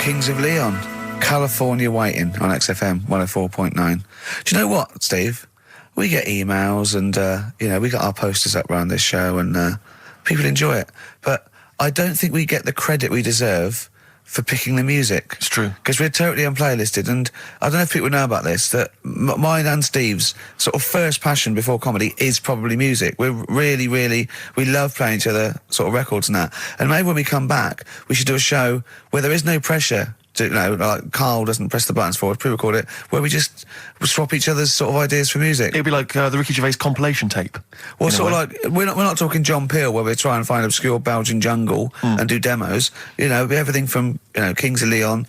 Kings of Leon, California Waiting on XFM 104.9. Do you know what, Steve? We get emails and, we got our posters up around this show and people enjoy it. But I don't think we get the credit we deserve for picking the music. It's true. Because we're totally unplaylisted, and I don't know if people know about this, that mine and Steve's sort of first passion before comedy is probably music. We're really, we love playing each other sort of records and that. And maybe when we come back, we should do a show where there is no pressure to, like Carl doesn't press the buttons for us, pre-record it, where we just swap each other's sort of ideas for music. It'd be like the Ricky Gervais compilation tape. Well, sort of like, we're not talking John Peel, where we're trying to find obscure Belgian jungle and do demos. It'd be everything from, Kings of Leon,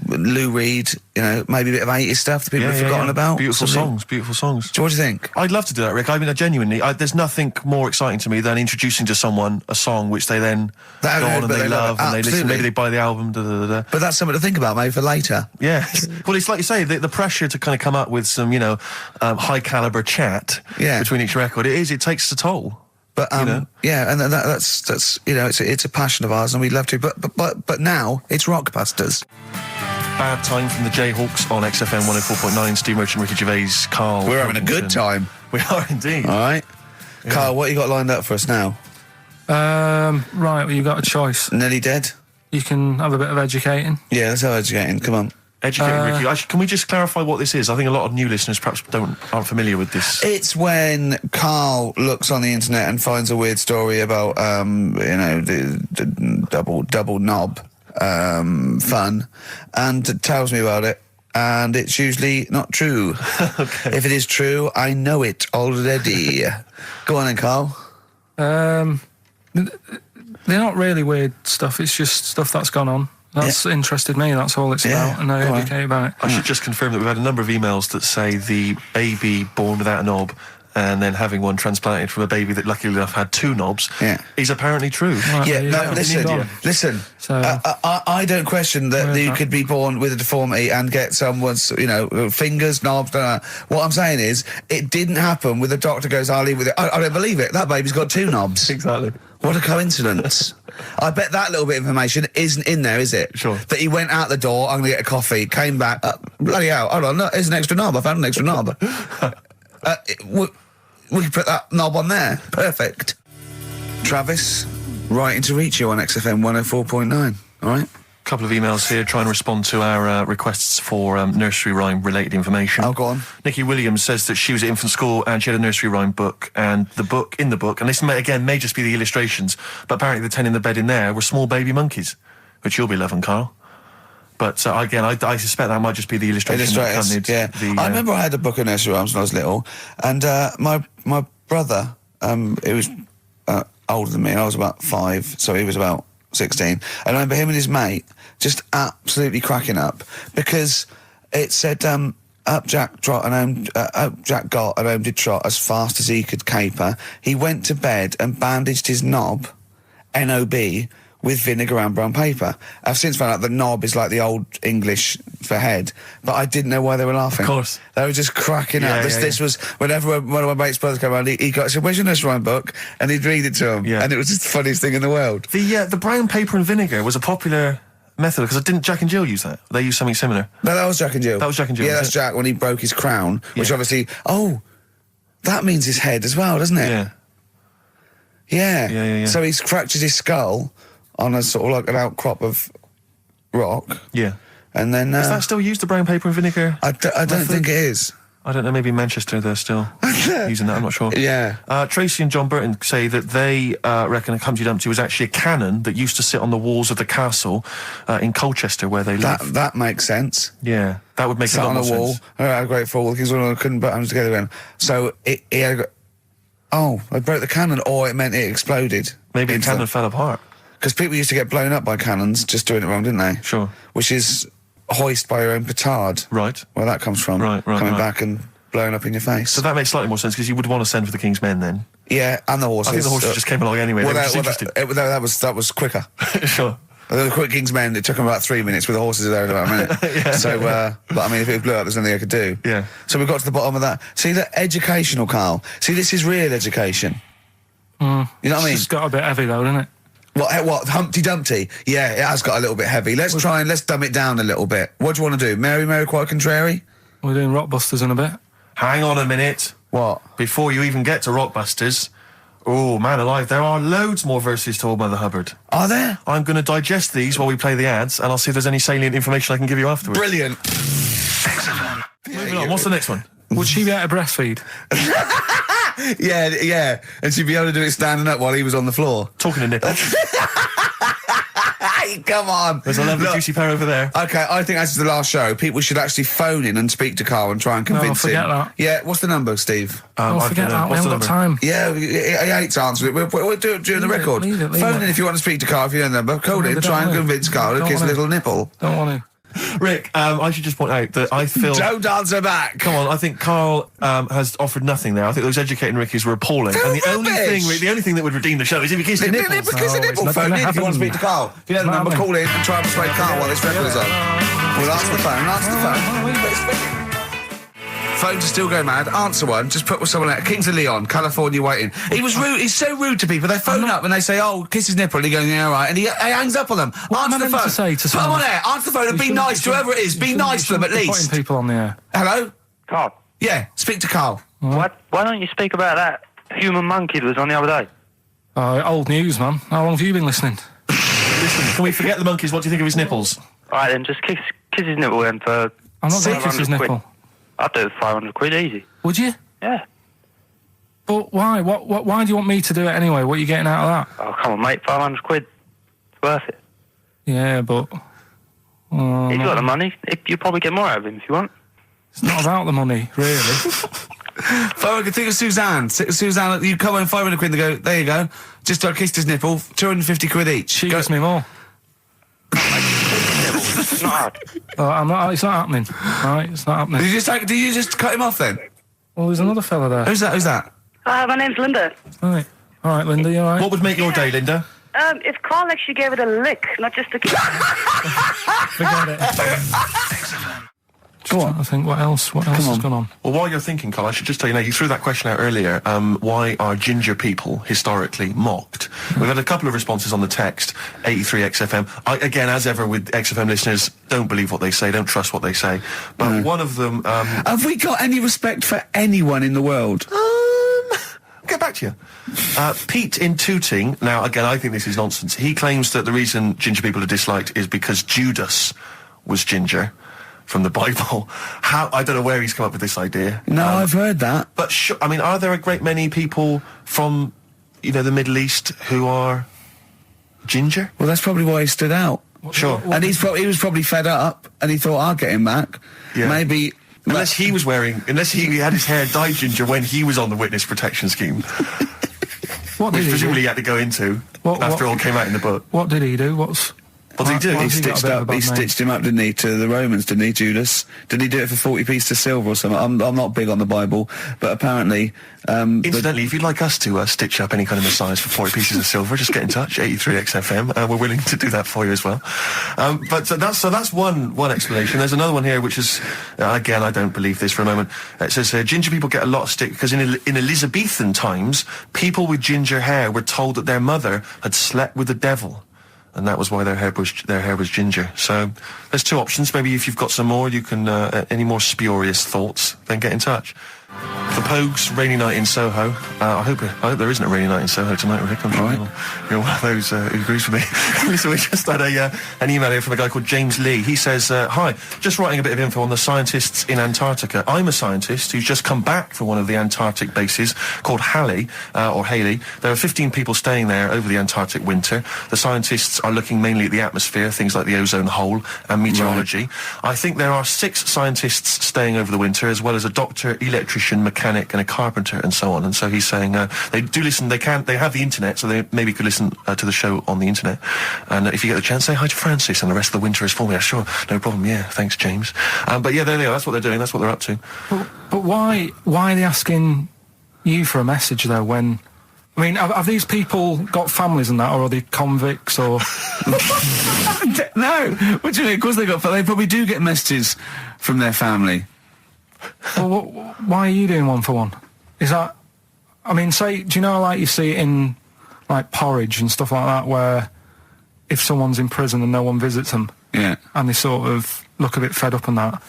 Lou Reed, maybe a bit of 80s stuff that people have forgotten about. Beautiful songs. What do you think? I'd love to do that, Rick. I mean, genuinely, there's nothing more exciting to me than introducing to someone a song which they then go on and they love and they listen. Maybe they buy the album. But that's something to think about, maybe for later. Yeah. Well, it's like you say, the pressure to kind of come up with some, high caliber chat between each record. It takes a toll. But and that's it's a passion of ours, and we'd love to. But now it's Rockbusters. Bad Time from the Jayhawks on XFM 104.9. Steve Merchant, Ricky Gervais, Karl. We're having a good time. We are indeed. All right, Karl, what you got lined up for us now? Right, well, you got a choice. Nearly Dead. You can have a bit of educating. Yeah, let's have educating. Come on. Educating, Ricky. Actually, can we just clarify what this is? I think a lot of new listeners perhaps aren't familiar with this. It's when Karl looks on the internet and finds a weird story about, the double knob fun, and tells me about it, and it's usually not true. Okay. If it is true, I know it already. Go on then, Karl. They're not really weird stuff, it's just stuff that's gone on. That's interested me, that's all it's about, and I educate about it. I should just confirm that we've had a number of emails that say the baby born without a knob and then having one transplanted from a baby that luckily enough had two knobs is apparently true. Right, listen. So, I don't question that you could be born with a deformity and get someone's, fingers, knobs, What I'm saying is, it didn't happen with the doctor goes, I'll leave with it. I don't believe it. That baby's got two knobs. Exactly. What a coincidence. I bet that little bit of information isn't in there, is it? Sure. That he went out the door, I'm going to get a coffee, came back, bloody hell, hold on, no, here's an extra knob, I found an extra knob. We can put that knob on there. Perfect. Travis, writing to reach you on XFM 104.9, all right? A couple of emails here trying to respond to our requests for nursery rhyme related information. Oh, go on. Nikki Williams says that she was at infant school and she had a nursery rhyme book, and in the book, and this may just be the illustrations, but apparently the 10 in the bed in there were small baby monkeys, which you'll be loving, Karl. But again, I suspect that might just be the illustration that accompanied I remember I had a book of nursery rhymes when I was little, and my brother, he was older than me, I was about 5, so he was about 16, and I remember him and his mate just absolutely cracking up, because it said, up Jack got and home did trot as fast as he could caper. He went to bed and bandaged his knob, N-O-B, with vinegar and brown paper. I've since found out the knob is like the old English for head, but I didn't know why they were laughing. Of course. They were just cracking up. This was, whenever one of my mate's brothers came around, he said, where's your nursery rhyme book? And he'd read it to him. Yeah. And it was just the funniest thing in the world. The brown paper and vinegar was a popular method, because didn't Jack and Jill use that? They used something similar. No, that was Jack and Jill. That was Jack and Jill. Yeah, that's Jack when he broke his crown, which obviously, that means his head as well, doesn't it? Yeah. So he's fractured his skull on a sort of like an outcrop of rock. Yeah. And then... is that still used, the brown paper and vinegar? I don't think it is. I don't know, maybe in Manchester they're still using that, I'm not sure. Yeah. Tracy and John Burton say that they reckon a Humpty Dumpty was actually a cannon that used to sit on the walls of the castle in Colchester where they live. That makes sense. Yeah, that would make a lot more sense. On a wall, had a great fall, the King's couldn't put them together again. So he had they broke the cannon, or it meant it exploded. Maybe the cannon fell apart. Because people used to get blown up by cannons just doing it wrong, didn't they? Sure. Which is hoist by your own petard. Right. Where that comes from. Right. Coming back and blowing up in your face. So that makes slightly more sense, because you would want to send for the King's Men then. Yeah, and the horses. I think the horses just came along anyway. Well, that was quicker. Sure. The quick King's Men, it took them about 3 minutes, with the horses there in about a minute. So, but I mean, if it blew up, there's nothing I could do. Yeah. So we got to the bottom of that. See, the educational, Karl. See, this is real education. You know what I mean? It's got a bit heavy though, doesn't it? What? Humpty Dumpty? Yeah, it has got a little bit heavy. Let's dumb it down a little bit. What do you want to do? Mary, quite contrary? We're doing Rockbusters in a bit. Hang on a minute. What? Before you even get to Rockbusters, oh, man alive, there are loads more verses to Old Mother Hubbard. Are there? I'm going to digest these while we play the ads, and I'll see if there's any salient information I can give you afterwards. Brilliant. Moving on, what's the next one? Would she be able to breastfeed? Yeah. And she'd be able to do it standing up while he was on the floor. Talking to nipple. Hey, come on. There's a lovely juicy pair over there. Okay, I think that's the last show. People should actually phone in and speak to Carl and try and convince him. forget that. Yeah, what's the number, Steve? Forget that. We haven't got time. Yeah, he hates answering it. We'll do it during the record. Leave it. Phone in if you want to speak to Carl, if you know the number. Call in, try and convince Carl to kiss a little nipple. Don't want to. Rick, I should just point out that I feel... Don't answer back! Come on, I think Carl has offered nothing there. I think those educating Rickies were appalling. And the only thing that would redeem the show is if he kissed the nipple. Kiss the nipple. Phone in if you want to speak to Carl. If you know the number, call in and try and persuade Carl while this record is on. We'll answer the phone. Phones are still going mad. Answer one. Just put with someone else. Kings of Leon, California waiting. He was rude. He's so rude to people. They phone up and they say, "Oh, kiss his nipple." And he goes, "Yeah, all right." And he hangs up on them. Answer the phone. To say to put them on air. Answer the phone and be nice to whoever it is. Be nice to them at least. Putting people on the air. Hello. Carl. Yeah. Speak to Carl. Why don't you speak about that human monkey that was on the other day? Old news, man. How long have you been listening? Listen, can we forget the monkeys? What do you think of his nipples? All right, then just kiss his nipple then for... I'm not going to kiss his nipple. I'd do it for 500 quid easy. Would you? Yeah. But why? Why do you want me to do it anyway? What are you getting out of that? Oh, come on, mate. 500 quid. It's worth it. Yeah, but... He's got the money. You'll probably get more out of him if you want. It's not about the money, really. If I could think of Suzanne. Suzanne, you come home 500 quid and go, there you go. Just kissed his nipple, 250 quid each. She gives me more. It's not hard. It's not happening. Right, it's not happening. Did you just cut him off then? Well, there's another fella there. Who's that? My name's Linda. Right. All right, Linda, you all right? What would make your day, Linda? If Carl actually gave it a lick, not just a kiss. Forget it. Go on. I think what else has gone on? Well, while you're thinking, Carl, I should just tell you now, you threw that question out earlier, why are ginger people historically mocked? We've had a couple of responses on the text, 83XFM. Again, as ever with XFM listeners, don't believe what they say, don't trust what they say. But one of them... Have we got any respect for anyone in the world? Get back to you. Pete in Tooting, now, again, I think this is nonsense. He claims that the reason ginger people are disliked is because Judas was ginger. From the Bible. I don't know where he's come up with this idea. No, I've heard that. But are there a great many people from, the Middle East who are ginger? Well, that's probably why he stood out. Sure. And he was probably fed up, and he thought, I'll get him back. Yeah. Maybe... Unless he had his hair dyed ginger when he was on the witness protection scheme. Which presumably he had to go into after all came out in the book. What did he do? What did he do? He stitched him up, didn't he, to the Romans, didn't he, Judas? Did he do it for 40 pieces of silver or something? I'm not big on the Bible, but apparently... Incidentally, if you'd like us to stitch up any kind of Messiahs for 40 pieces of silver, just get in touch, 83XFM. We're willing to do that for you as well. But that's one explanation. There's another one here, which is, again, I don't believe this for a moment. It says, ginger people get a lot of stick because in Elizabethan times, people with ginger hair were told that their mother had slept with the devil. And that was why their hair was ginger. So there's two options. Maybe if you've got some more, you can any more spurious thoughts, then get in touch. The Pogues, rainy night in Soho. I hope there isn't a rainy night in Soho tonight, Rick. I'm sure you're one of those who agrees with me. Listen, we just had an email here from a guy called James Lee. He says, hi, just writing a bit of info on the scientists in Antarctica. I'm a scientist who's just come back from one of the Antarctic bases called Haley. There are 15 people staying there over the Antarctic winter. The scientists are looking mainly at the atmosphere, things like the ozone hole and meteorology. Right. I think there are 6 scientists staying over the winter, as well as a doctor, electrician, mechanic and a carpenter and so on. And so he's saying they do listen, they have the internet, so they maybe could listen to the show on the internet. And if you get the chance, say hi to Francis and the rest of the winter is for me. Sure, no problem. Yeah, thanks, James. But yeah, there they are. That's what they're doing. That's what they're up to. But why are they asking you for a message though? When I mean, have these people got families and that, or are they convicts or? No, what do you mean? Of course they probably do get messages from their family. Well, why are you doing one for one? Is that... I mean, do you know, like you see it in like porridge and stuff like that, where if someone's in prison and no one visits them, and they sort of look a bit fed up and that,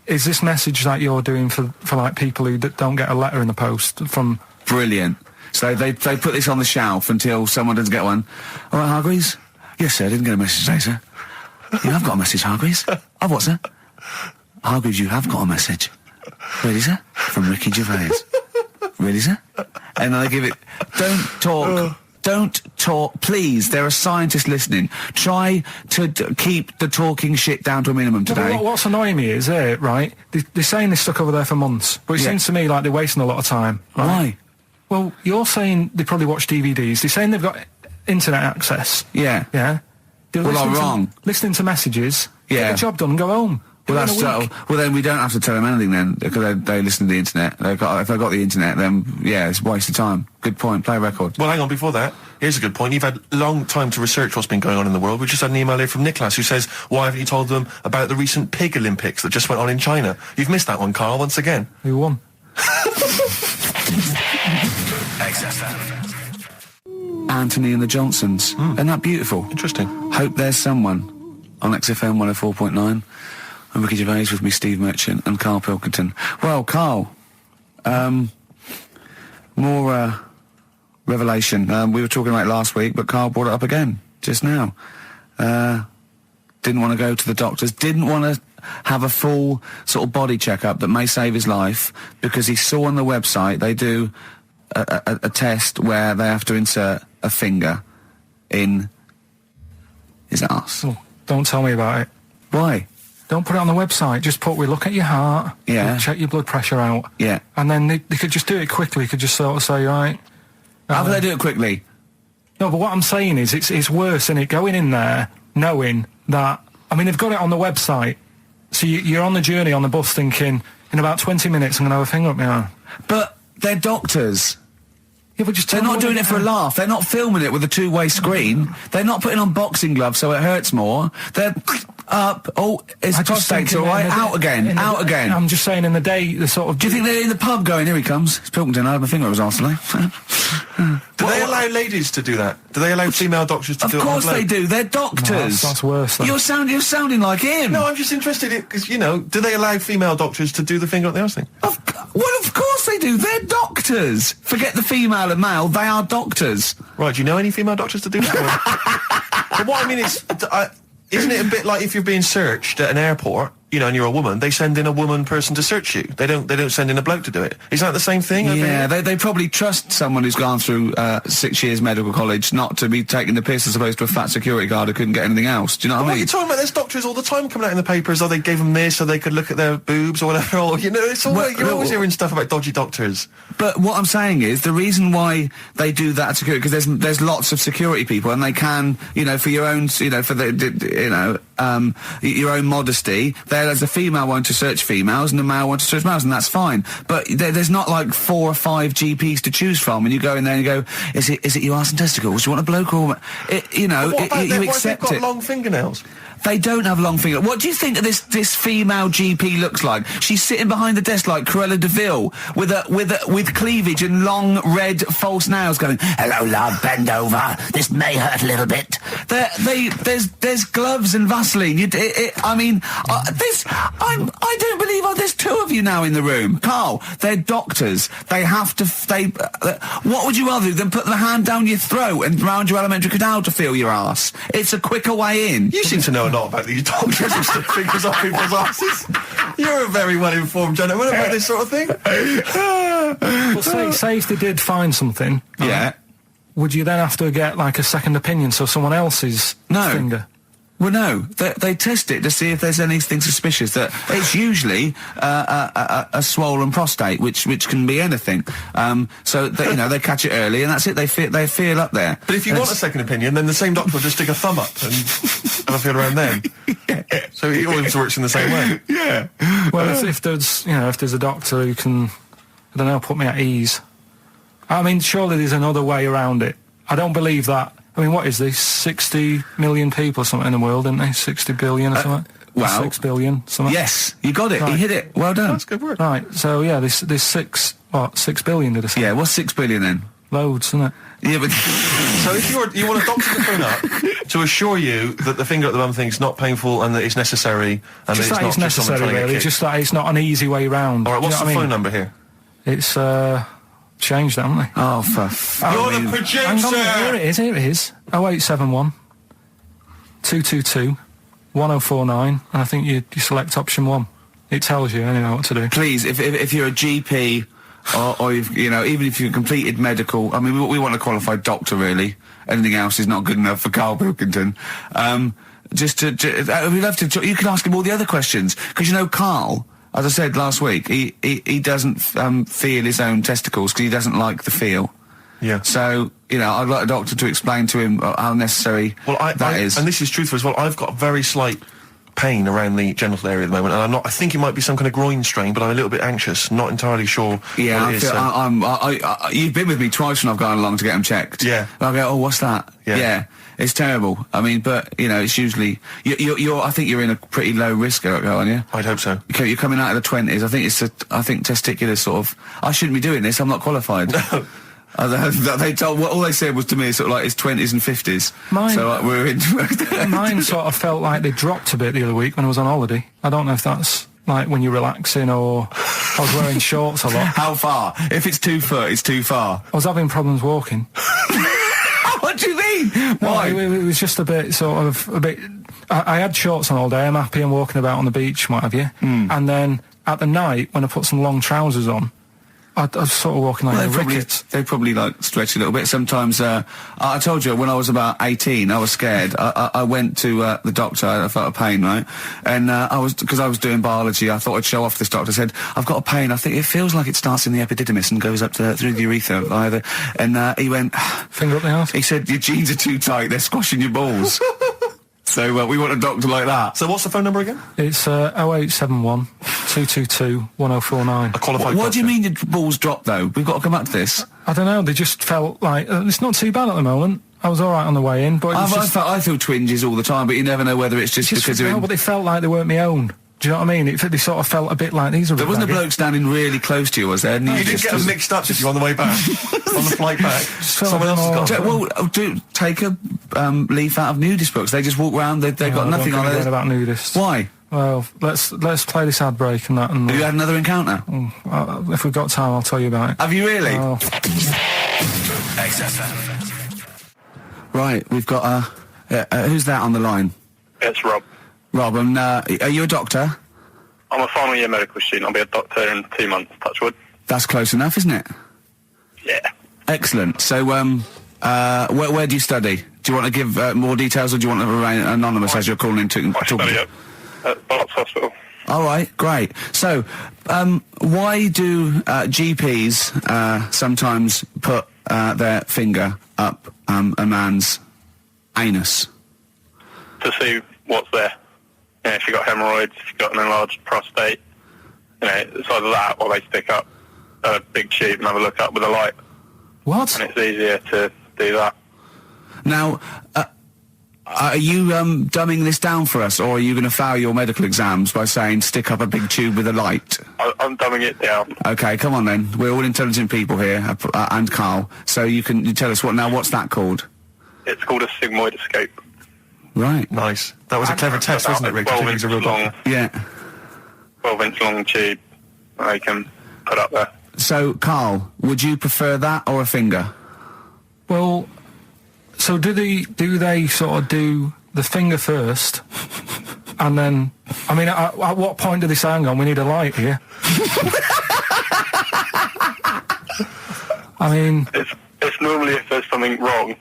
is this message that you're doing for like people who don't get a letter in the post from... Brilliant. So they put this on the shelf until someone doesn't get one. All right, Hargreaves? Yes, sir, I didn't get a message today, sir. You have got a message, Hargreaves. I've what, sir? Hargreaves, you have got a message. Really, sir? From Ricky Gervais. Really, sir? And then they give it... Don't talk, please. There are scientists listening. Try to keep the talking shit down to a minimum today. What's annoying me is, right, they're saying this stuck over there for months, but it seems to me like they're wasting a lot of time. Right? Why? Well, you're saying they probably watch DVDs. They're saying they've got internet access. Yeah. Yeah? Well, I'm wrong. Listening to messages, get the job done and go home. Well, well, then we don't have to tell them anything then, because they listen to the internet. If they've got the internet, then, it's a waste of time. Good point. Play a record. Well, hang on, before that, here's a good point. You've had a long time to research what's been going on in the world. We just had an email here from Nicholas who says, why haven't you told them about the recent pig Olympics that just went on in China? You've missed that one, Carl, once again. Who won? Anthony and the Johnsons. Isn't that beautiful? Interesting. Hope There's Someone on XFM 104.9. And Ricky Gervais with me, Steve Merchant, and Karl Pilkington. Well, Karl, more revelation. We were talking about it last week, but Karl brought it up again, just now. Didn't want to go to the doctors, didn't want to have a full sort of body checkup that may save his life, because he saw on the website they do a test where they have to insert a finger in his arse. Oh, don't tell me about it. Why? Don't put it on the website. Just we look at your heart. Yeah. Check your blood pressure out. Yeah. And then they could just do it quickly. Could just sort of say, right. How do they do it quickly? No, but what I'm saying is, it's worse, isn't it? Going in there, knowing that. I mean, they've got it on the website, so you're on the journey on the bus, thinking in about 20 minutes I'm going to have a finger up my arm. But they're doctors. Yeah, but they're not doing it for a laugh. They're not filming it with a two-way screen. They're not putting on boxing gloves so it hurts more. They're up. Oh, his prostate's all right. Out again. Out again. I'm just saying, in the day, the sort of. Do you think they're in the pub going, here he comes? It's Pilkington. I had my finger up his arse today. Do they allow ladies to do that? Do they allow female doctors to do it? Of course they do. They're doctors. No, that's worse. Then. You're sounding like him. No, I'm just interested in, because, do they allow female doctors to do the finger up the arse thing? Well, of course they do. They're doctors. Forget the female and male. They are doctors. Right. Do you know any female doctors to do that? But what I mean is, isn't it a bit like if you're being searched at an airport, and you're a woman, they send in a woman person to search you. They don't send in a bloke to do it. Is that the same thing? Yeah, they probably trust someone who's gone through 6 years medical college not to be taking the piss as opposed to a fat security guard who couldn't get anything else. Do you know what I mean? You're talking about there's doctors all the time coming out in the papers, they gave them this so they could look at their boobs or whatever, or, it's all, you're always hearing stuff about dodgy doctors. But what I'm saying is, the reason why they do that security, because there's lots of security people, and they can, for your own, for the, your own modesty, there's a female one to search females and a male one to search males, and that's fine. But there's not like 4 or 5 GPs to choose from, and you go in there and you go, is it your arse and testicles? Do you want a bloke or you accept what if they've it. got long fingernails? They don't have long fingers. What do you think this female GP looks like? She's sitting behind the desk like Cruella de Vil with cleavage and long red false nails, going, "Hello, love, bend over. This may hurt a little bit." There's gloves and Vaseline. I don't believe there's 2 of you now in the room, Karl. They're doctors. They have to. What would you rather do than put the hand down your throat and round your alimentary canal to feel your ass? It's a quicker way in. You seem to know a lot about these doctors who stick fingers up people's asses. You're a very well-informed gentleman about this sort of thing. Well, say if they did find something, would you then have to get like a second opinion, so someone else's finger? Well, no. They test it to see if there's anything suspicious. That it's usually a swollen prostate, which can be anything. So they catch it early, and that's it. They feel up there. But if you want a second opinion, then the same doctor will just stick a thumb up and have a feel around them. So it always works in the same way. Yeah. Well, if there's a doctor who can, I don't know, put me at ease. I mean, surely there's another way around it. I don't believe that. I mean, what is this? 60 million people or something in the world, isn't they? 60 billion or something? Well, 6 billion, something? Yes, you got it. Right. You hit it. Well done. That's good work. Right, so, there's 6 billion, did I say? Yeah, what's 6 billion then? Loads, isn't it? Yeah, but So if you want a doctor to phone up to assure you that the finger at the bum thing's not painful and that it's necessary and Just that that it's it's not just someone necessary, trying to get really. kicked. Just that it's not an easy way round. All right, what's Do the you know what I phone mean? number here? It's changed, haven't they? oh, You're the producer! Hang on, here it is. 0871 222 1049, and I think you select option 1. It tells you anyway what to do. please, if you're a GP or if, you know, even if you've completed medical, I mean, we want a qualified doctor, really. Anything else is not good enough for Karl Pilkington. We'd love to. You can ask him all the other questions because you know, Karl, as I said last week, he doesn't feel his own testicles because he doesn't like the feel. Yeah. So, you know, I'd like a doctor to explain to him how necessary that is. And this is truthful as well. I've got very slight pain around the genital area at the moment, and I think it might be some kind of groin strain, but I'm a little bit anxious, not entirely sure Yeah, what it is. you've been with me twice when I've gone along to get them checked. Yeah. And I go, oh, what's that? Yeah. It's terrible. I mean, but, you know, it's usually... I think you're in a pretty low risk, aren't you? I'd hope so. You're coming out of the 20s. I think testicular sort of... I shouldn't be doing this. I'm not qualified. All they said was to me sort of like it's 20s and 50s. Mine- So like, we're into... Mine sort of felt like they dropped a bit the other week when I was on holiday. I don't know if that's like when you're relaxing or I was wearing shorts a lot. How far? If it's 2 foot, it's too far. I was having problems walking. What do you mean? No, Why? it was just a bit, I had shorts on all day, I'm happy, I'm walking about on the beach, what have you. And then at the night, when I put some long trousers on, I was sort of walking like a rickets. They probably like stretch a little bit. Sometimes, I told you when I was about 18, I was scared. I went to the doctor. I felt a pain, right? And because I was doing biology, I thought I'd show off this doctor. I said, I've got a pain. I think it feels like it starts in the epididymis and goes up through the urethra either. And he went, Finger up the arse. he said, your jeans are too tight. They're squashing your balls. So we want a doctor like that. So what's the phone number again? It's 0871 222 1049. A qualified What do you doctor. mean your balls drop though? We've got to come back to this. I don't know, they just felt like, it's not too bad at the moment. I was alright on the way in, but it was just... I feel twinges all the time, but you never know whether it's just because they're no, in... but they felt like they weren't my own. Do you know what I mean? They sort of felt a bit like these are... There wasn't a baggy. bloke standing really close to you, was there? And You didn't get them mixed up, did you, on the way back? On the flight back? felt Someone a bit else has got more- them. Take a leaf out of nudist books. They just walk around. They've got nothing on it it. about nudists. Why? Well, let's play this ad break and that, and Have you had another encounter? if we've got time, I'll tell you about it. Have you really? Oh. XFM. Right, we've got who's that on the line? It's Rob. Rob, and are you a doctor? I'm a final year medical student. I'll be a doctor in 2 months, touch wood. That's close enough, isn't it? Yeah. Excellent. So, where do you study? Do you want to give more details, or do you want to remain anonymous as you're calling in to I talk? study at Barts Hospital. All right, great. So, why do GPs sometimes put their finger up a man's anus? To see what's there. You know, if you've got hemorrhoids, if you've got an enlarged prostate, you know, it's either that or they stick up a big tube and have a look up with a light. What? And it's easier to do that. Now, are you dumbing this down for us, or are you going to fail your medical exams by saying stick up a big tube with a light? I'm dumbing it down. Okay, come on then. We're all intelligent people here, and Karl. So you tell us what's that called? It's called a sigmoidoscope. Right. Nice. That was a clever test, wasn't it, Rick? I 12 think inch he's a real long, doctor. Yeah. 12-inch long tube that they can put up there. So, Karl, would you prefer that or a finger? Well, so do they sort of do the finger first, and then, I mean, at what point do they say, hang on, we need a light here? I mean... It's normally if there's something wrong.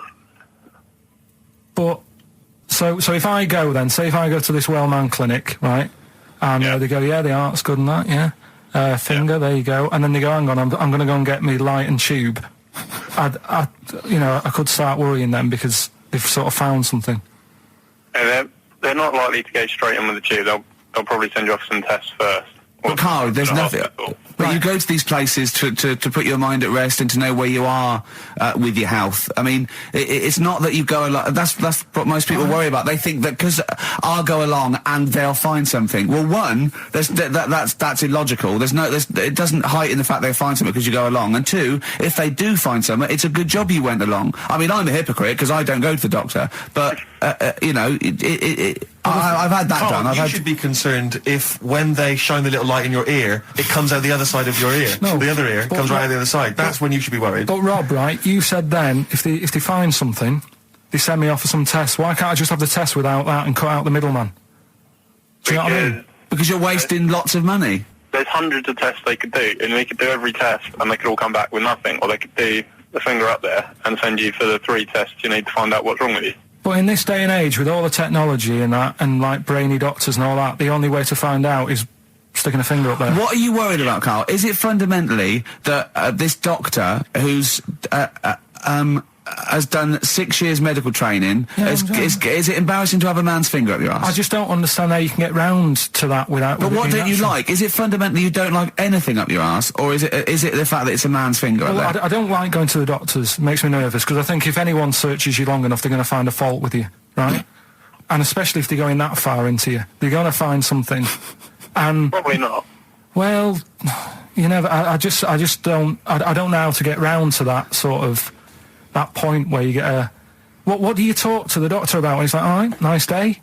But, so if I go then, say if I go to this well-known clinic, right, and Yeah. they go, yeah, the art's good and that, yeah, finger, there you go, and then they go, hang on, I'm going to go and get me light and tube. I could start worrying then because they've sort of found something. And they're not likely to go straight in with the tube. They'll probably send you off some tests first. But Carl, there's to the nothing. hospital. But you go to these places to put your mind at rest and to know where you are with your health. I mean, it's not that you go along. That's what most people worry about. They think that because I'll go along and they'll find something. Well, one, that's illogical. It doesn't heighten the fact they'll find something because you go along. And two, if they do find something, it's a good job you went along. I mean, I'm a hypocrite because I don't go to the doctor, but you know, I've had that Carl, done. you should be concerned if when they shine the little light in your ear, it comes out the other side of your ear. No, the other ear comes right out the other side. That's when you should be worried. But Rob, right, you said then, if they find something, they send me off for some tests. Why can't I just have the test without that and cut out the middleman? Do you know what I mean? Because you're wasting lots of money. There's hundreds of tests they could do, and they could do every test, and they could all come back with nothing, or they could do the finger up there and send you for the 3 tests you need to find out what's wrong with you. But in this day and age, with all the technology and that, and like brainy doctors and all that, the only way to find out is sticking a finger up there. What are you worried about, Carl? Is it fundamentally that this doctor who's has done 6 years medical training, is it embarrassing to have a man's finger up your ass? I just don't understand how you can get round to that without... But what don't you like? Is it fundamentally you don't like anything up your ass, or is it the fact that it's a man's finger up there? I don't like going to the doctors. It makes me nervous, because I think if anyone searches you long enough, they're going to find a fault with you, right? And especially if they're going that far into you. They're going to find something. And... Probably not. Well, you never... I just don't... I don't know how to get round to that sort of... that point where you get a... What do you talk to the doctor about? And he's like, all right, nice day.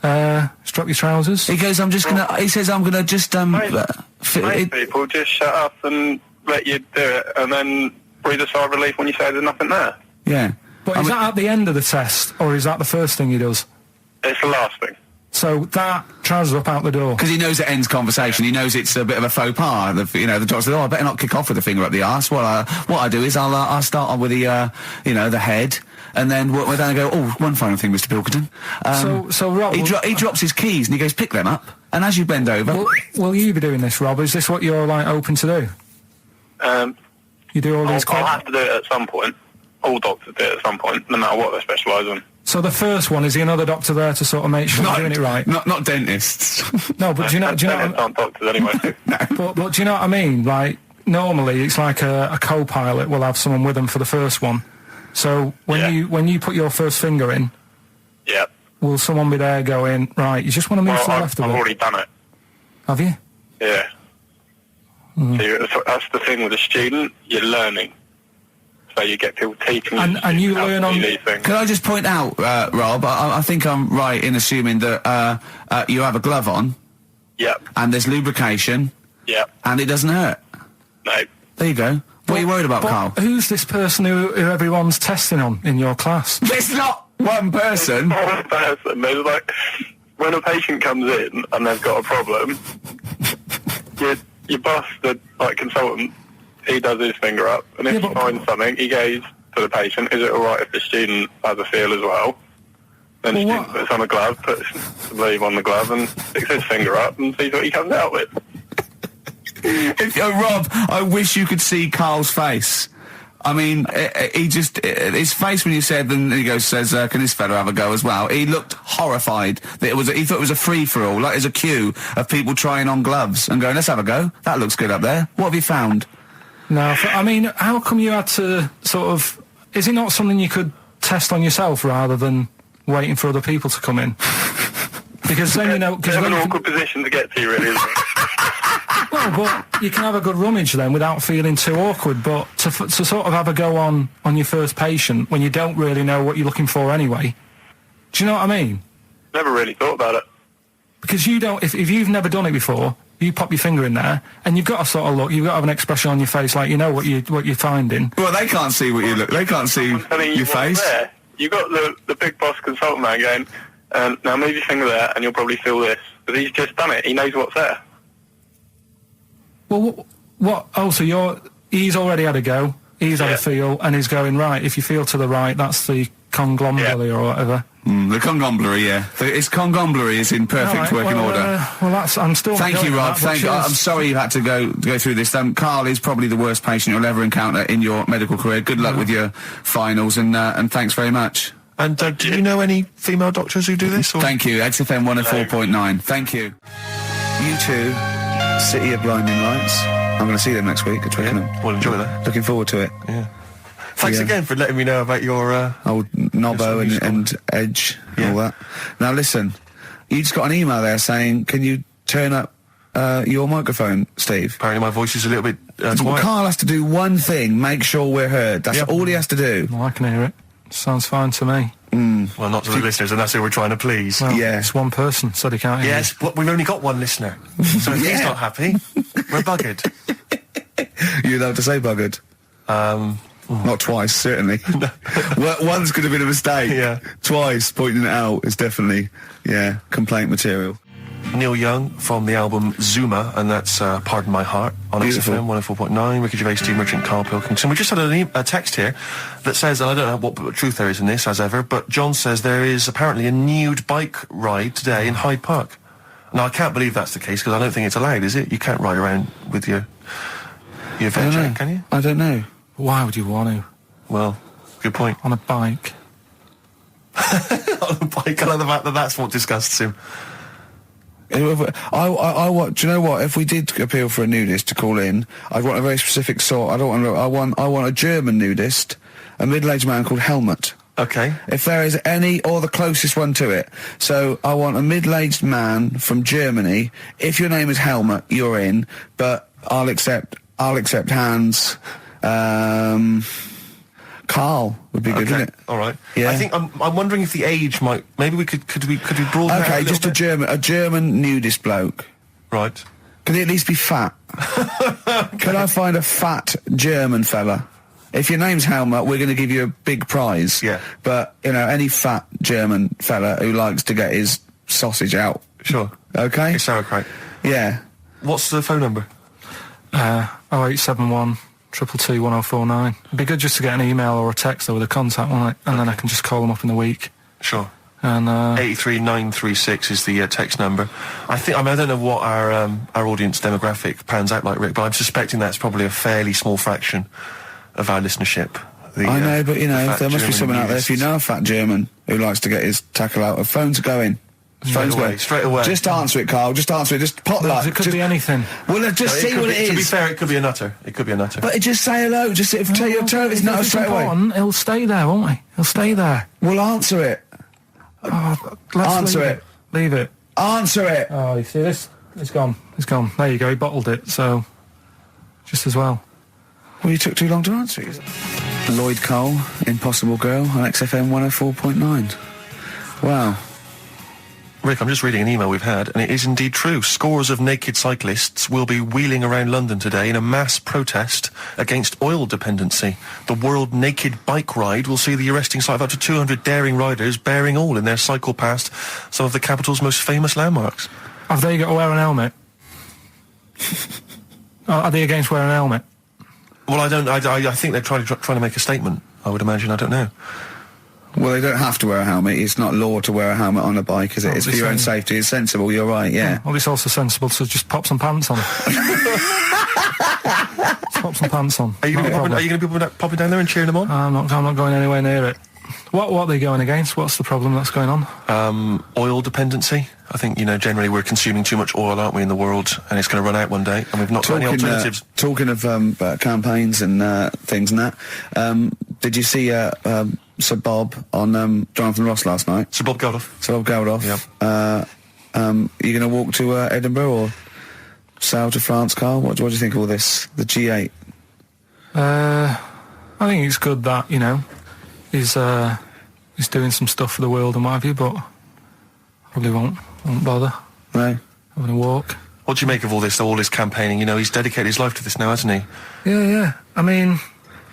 Strap your trousers. He goes, he says, I'm gonna just, Most people just shut up and let you do it, and then breathe a sigh of relief when you say there's nothing there. Yeah. But is that at the end of the test, or is that the first thing he does? It's the last thing. So that trousers up out the door. Because he knows it ends conversation. He knows it's a bit of a faux pas. The doctor says, "Oh, I better not kick off with the finger up the arse." What I do is I'll start on with the the head, and then then I go, "Oh, one final thing, Mr. Pilkington." So Rob, he drops his keys and he goes, "Pick them up." And as you bend over, will you be doing this, Rob? Is this what you're like open to do? You do all these. I'll have to do it at some point. All doctors do it at some point, no matter what they specialise in. So the first one, is the another doctor there to sort of make sure you're doing it right? Not dentists. No, but do you know? Dentists aren't doctors anyway. But do you know what I mean? Like, normally it's like a co-pilot will have someone with them for the first one. So when you put your first finger in, Yeah. will someone be there going, right, you just want to move to the left of I've it? already done it. Have you? Yeah. So that's the thing with a student, you're learning. So you get people teaching And you learn how to on... do these things. Can I just point out, Rob, I think I'm right in assuming that you have a glove on, Yep. and there's lubrication, Yep. and it doesn't hurt. No. There you go. What are you worried about, But Carl? who's this person who everyone's testing on in your class? It's not one person. One person. There's like, when a patient comes in and they've got a problem, your boss, the consultant, he does his finger up, and if he finds something, he goes to the patient, is it alright if the student has a feel as well? Then the student puts on a glove, puts the leave on the glove, and sticks his finger up and sees what he comes out with. Rob, I wish you could see Carl's face. I mean, his face when you said, and he says, can this fella have a go as well? He looked horrified. That he thought it was a free-for-all, like there's a queue of people trying on gloves and going, let's have a go. That looks good up there. What have you found? No, I mean, how come you had to sort of... Is it not something you could test on yourself rather than waiting for other people to come in? Because then, you know... It's an awkward position to get to, really, isn't it? Well, but you can have a good rummage then without feeling too awkward, but to sort of have a go on your first patient when you don't really know what you're looking for anyway, do you know what I mean? Never really thought about it. Because you don't... If you've never done it before... You pop your finger in there, and you've got to sort of look. You've got to have an expression on your face, like you know what you're finding. Well, they can't see what you look. They can't see your face. There. You got the big boss consultant man going, now move your finger there, and you'll probably feel this. Because he's just done it. He knows what's there. Well, what? Oh, so he's already had a go. He's had a feel, and he's going right. If you feel to the right, that's the conglomerate or whatever. The conglomerate, yeah. Its conglomerate is in perfect working order. Well, I'm still... Thank you, Rob. I'm sorry you had to go through this. Carl is probably the worst patient you'll ever encounter in your medical career. Good luck with your finals, and thanks very much. And do you know any female doctors who do this? Or? Thank you. XFM 104.9. Thank you. You too. City of Blinding Lights. I'm going to see them next week at Twickenham. Yeah, well, enjoy that. Looking forward to it. Yeah. Thanks Yeah. again for letting me know about your... Old Nobbo and Edge and Yeah. all that. Now listen, you just got an email there saying, can you turn up your microphone, Steve? Apparently my voice is a little bit Well, quiet. Carl has to do one thing, make sure we're heard. That's Yep. all he has to do. Well, I can hear it. Sounds fine to me. Well, not to the listeners, and that's who we're trying to please. Well, Yeah. It's one person said he can't hear Yes, but we've only got one listener. So if he's Yeah. not happy, we're buggered. You're allowed to say buggered. Not twice, certainly. Once could have been a mistake. Yeah. Twice, pointing it out is definitely, complaint material. Neil Young from the album Zuma, and that's Pardon My Heart on Beautiful. XFM 104.9. Ricky Gervais, Steve Merchant, Karl Pilkington. We just had a text here that says, and I don't know what truth there is in this, as ever, but John says there is apparently a nude bike ride today in Hyde Park. Now, I can't believe that's the case, because I don't think it's allowed, is it? You can't ride around with your I don't veg, know. can you? I don't know. Why would you want to? Well, good point. On a bike? On a bike, I love the fact that that's what disgusts him. I want. Do you know what? If we did appeal for a nudist to call in, I'd want a very specific sort. I don't want. I want a German nudist, a middle-aged man called Helmut. Okay. If there is any, or the closest one to it. So I want a middle-aged man from Germany. If your name is Helmut, you're in. But I'll accept Hans. Carl would be good, Okay. wouldn't it? All right. Yeah. I think I'm wondering if the age might. Maybe we could we broaden it out Okay, a just little bit? a German nudist bloke. Right. Could he at least be fat? Could I find a fat German fella? If your name's Helmut, we're going to give you a big prize. Yeah. But, any fat German fella who likes to get his sausage out. Sure. Okay? It's sauerkraut. Yeah. What's the phone number? 0871 222 1049. It'd be good just to get an email or a text with a contact on it, and then I can just call them up in the week. Sure. And 83936 is the text number. I don't know what our audience demographic pans out like, Rick, but I'm suspecting that's probably a fairly small fraction of our listenership. I know, but, the fat there must be German someone out there. If you nudists. know a fat German who likes to get his tackle out, phones are going. Phones away, going. straight away. Just answer it, Carl. Just answer it. Just potluck. it could be anything. Well, just see what it is. To be fair, it could be a nutter. It could be a nutter. But just say hello. Just tell his If nutter it's straight away. important, he'll stay there, won't he? He'll stay there. Well, answer it. Let's Answer leave it. Leave it. Answer it. Oh, you see this? It's gone. It's gone. There you go. He bottled it, so just as well. Well, you took too long to answer it. Lloyd Cole, Impossible Girl, on XFM 104.9. Wow. Rick, I'm just reading an email we've had, and it is indeed true. Scores of naked cyclists will be wheeling around London today in a mass protest against oil dependency. The World Naked Bike Ride will see the arresting sight of up to 200 daring riders bearing all in their cycle past some of the capital's most famous landmarks. Have they got to wear an helmet? Are they against wearing a helmet? Well, I think they're trying to make a statement, I would imagine. I don't know. Well, they don't have to wear a helmet. It's not law to wear a helmet on a bike, is it? Oh, It's for your own safety. It's sensible. You're right, yeah. Well, it's also sensible to just pop some pants on. Just pop some pants on. Are you going to be popping down there and cheering them on? I'm not going anywhere near it. What are they going against? What's the problem that's going on? Oil dependency. I think, generally we're consuming too much oil, aren't we, in the world, and it's going to run out one day, and we've not got any alternatives. Talking of campaigns and things and that, did you see Sir Bob on Jonathan Ross last night? Sir Bob Geldof. Sir Bob Geldof. Yep. You going to walk to Edinburgh or sail to France, Carl? What do you think of all this? The G8? I think it's good that, he's doing some stuff for the world and what have you, but probably won't bother No? having a walk. What do you make of all this campaigning? He's dedicated his life to this now, hasn't he? Yeah. I mean,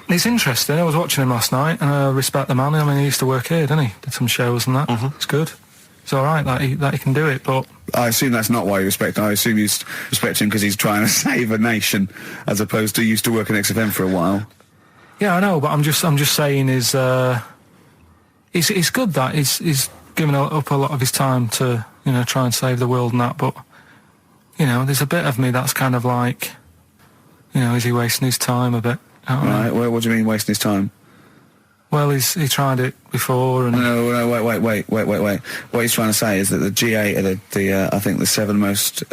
it's interesting. I was watching him last night, and I respect the man. I mean, he used to work here, didn't he? Did some shows and that. Mm-hmm. It's good. It's all right that he can do it, but I assume that's not why you respect him. I assume you respect him because he's trying to save a nation, as opposed to he used to work in XFM for a while. yeah, I know. But I'm just saying it's good that he's given up a lot of his time to try and save the world and that. But there's a bit of me that's kind of like, is he wasting his time a bit? Right? Well, what do you mean wasting his time? Well, he tried it before, and No, wait. What he's trying to say is that the G8 are I think the 7 most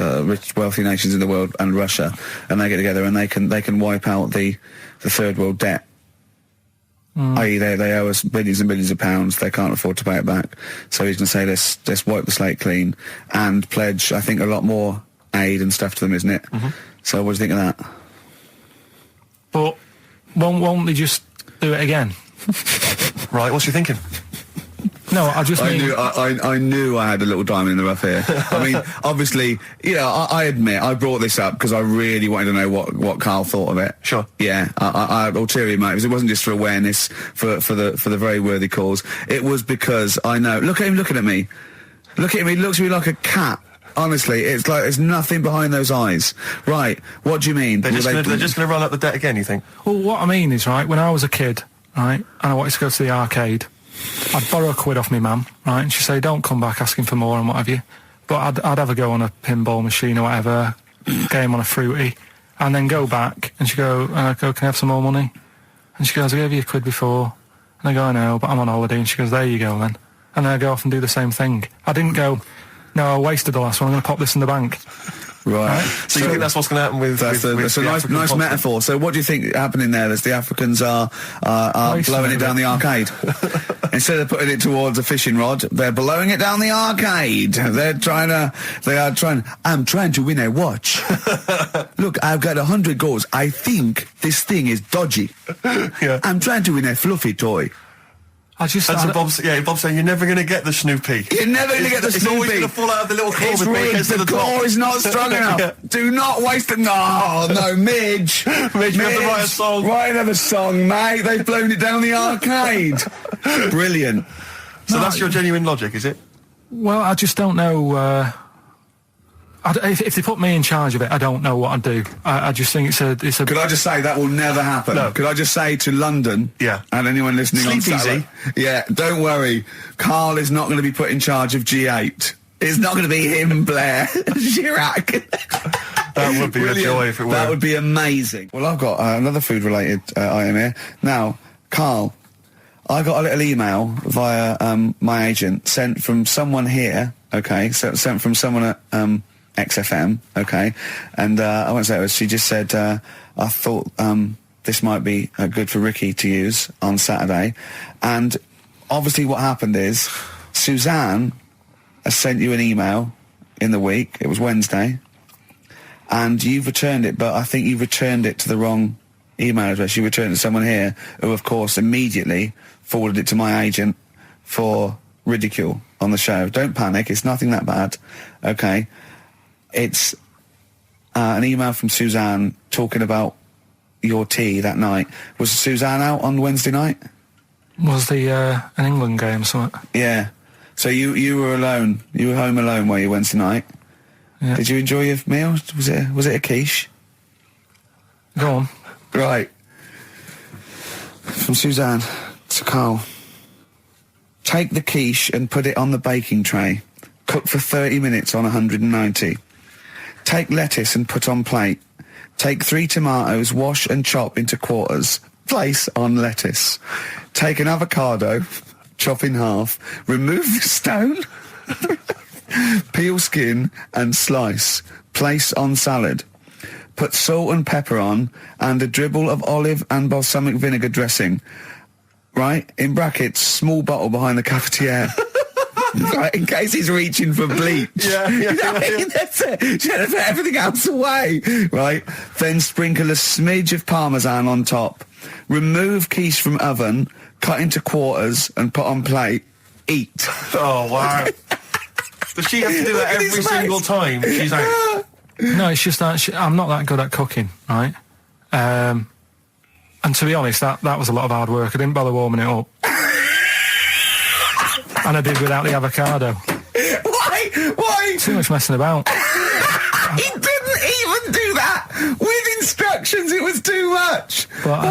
wealthy nations in the world, and Russia, and they get together and they can wipe out the third world debt. I.e., they owe us billions and billions of pounds. They can't afford to pay it back. So he's going to say, let's wipe the slate clean and pledge, I think, a lot more aid and stuff to them, isn't it? So what do you think of that? But won't they just do it again? Right, what's you thinking? No, I just mean... I knew I had a little diamond in the rough here. I mean, obviously, you know, I admit I brought this up because I really wanted to know what Karl thought of it. Sure. Yeah, I had ulterior motives. It wasn't just for awareness, for the very worthy cause. It was because I know. Look at him looking at me. Look at him. He looks at me like a cat. Honestly, it's like there's nothing behind those eyes. Right? What do you mean? They're just going to run up the debt again, you think? Well, what I mean is, right, when I was a kid, right, and I wanted to go to the arcade, I'd borrow £1 off my mum, right, and she'd say, don't come back asking for more and what have you. But I'd have a go on a pinball machine or whatever, game on a fruity, and then go back, and she'd go, can I have some more money? And she goes, I gave you £1 before. And I go, I know, but I'm on holiday. And she goes, there you go then. And then I go off and do the same thing. I didn't go, no, I wasted the last one, I'm going to pop this in the bank. Right. So you think that's what's going to happen with... That's a nice metaphor. So what do you think happening there is the Africans are blowing it down the arcade? Instead of putting it towards a fishing rod, they're blowing it down the arcade. I'm trying to win a watch. Look, I've got 100 goals. I think this thing is dodgy. Yeah. I'm trying to win a fluffy toy. That's what Bob's saying, you're never going to get the Snoopy. You're never going to get the Snoopy. It's always going to fall out of the little claw before it gets to the claw top. is not strong enough. Yeah. Do not waste it. No, Midge. Midge, you have to write a song. Write another song, mate. They've blown it down the arcade. Brilliant. So that's your genuine logic, is it? Well, I just don't know... if they put me in charge of it, I don't know what I'd do. I just think it's a... Could I just say that will never happen? No. Could I just say to London, yeah, and anyone listening Sleep on Saturday, yeah, don't worry, Karl is not going to be put in charge of G8. It's not going to be him, Blair, Chirac. That would be a joy if it were. That would be amazing. Well, I've got another food-related item here. Now, Karl, I got a little email via my agent sent from someone here, okay, so sent from someone at... XFM, okay, and I won't say it was. She just said, I thought this might be good for Ricky to use on Saturday, and obviously what happened is Suzanne has sent you an email in the week. It was Wednesday, and you've returned it, but I think you've returned it to the wrong email address. You returned it to someone here who, of course, immediately forwarded it to my agent for ridicule on the show. Don't panic; it's nothing that bad, okay. It's an email from Suzanne talking about your tea that night. Was Suzanne out on Wednesday night? Was the an England game or something? Yeah. So you were alone. You were home alone, were you, Wednesday night? Yeah. Did you enjoy your meal? Was it a quiche? Go on. Right. From Suzanne to Karl. Take the quiche and put it on the baking tray. Cook for 30 minutes on 190. Take lettuce and put on plate. Take 3 tomatoes, wash and chop into quarters. Place on lettuce. Take an avocado, chop in half. Remove the stone. Peel skin and slice. Place on salad. Put salt and pepper on and a dribble of olive and balsamic vinegar dressing. Right? In brackets, small bottle behind the cafetiere. Right, in case he's reaching for bleach. Yeah. That's it. Should have put everything else away. Right, then sprinkle a smidge of parmesan on top. Remove quiche from oven, cut into quarters and put on plate. Eat. Oh, wow. Does she have to do that every single time she's out? No, it's just that I'm not that good at cooking, right? And to be honest, that was a lot of hard work. I didn't bother warming it up. And I did without the avocado. Why? Too much messing about. He didn't even do that with instructions. It was too much. But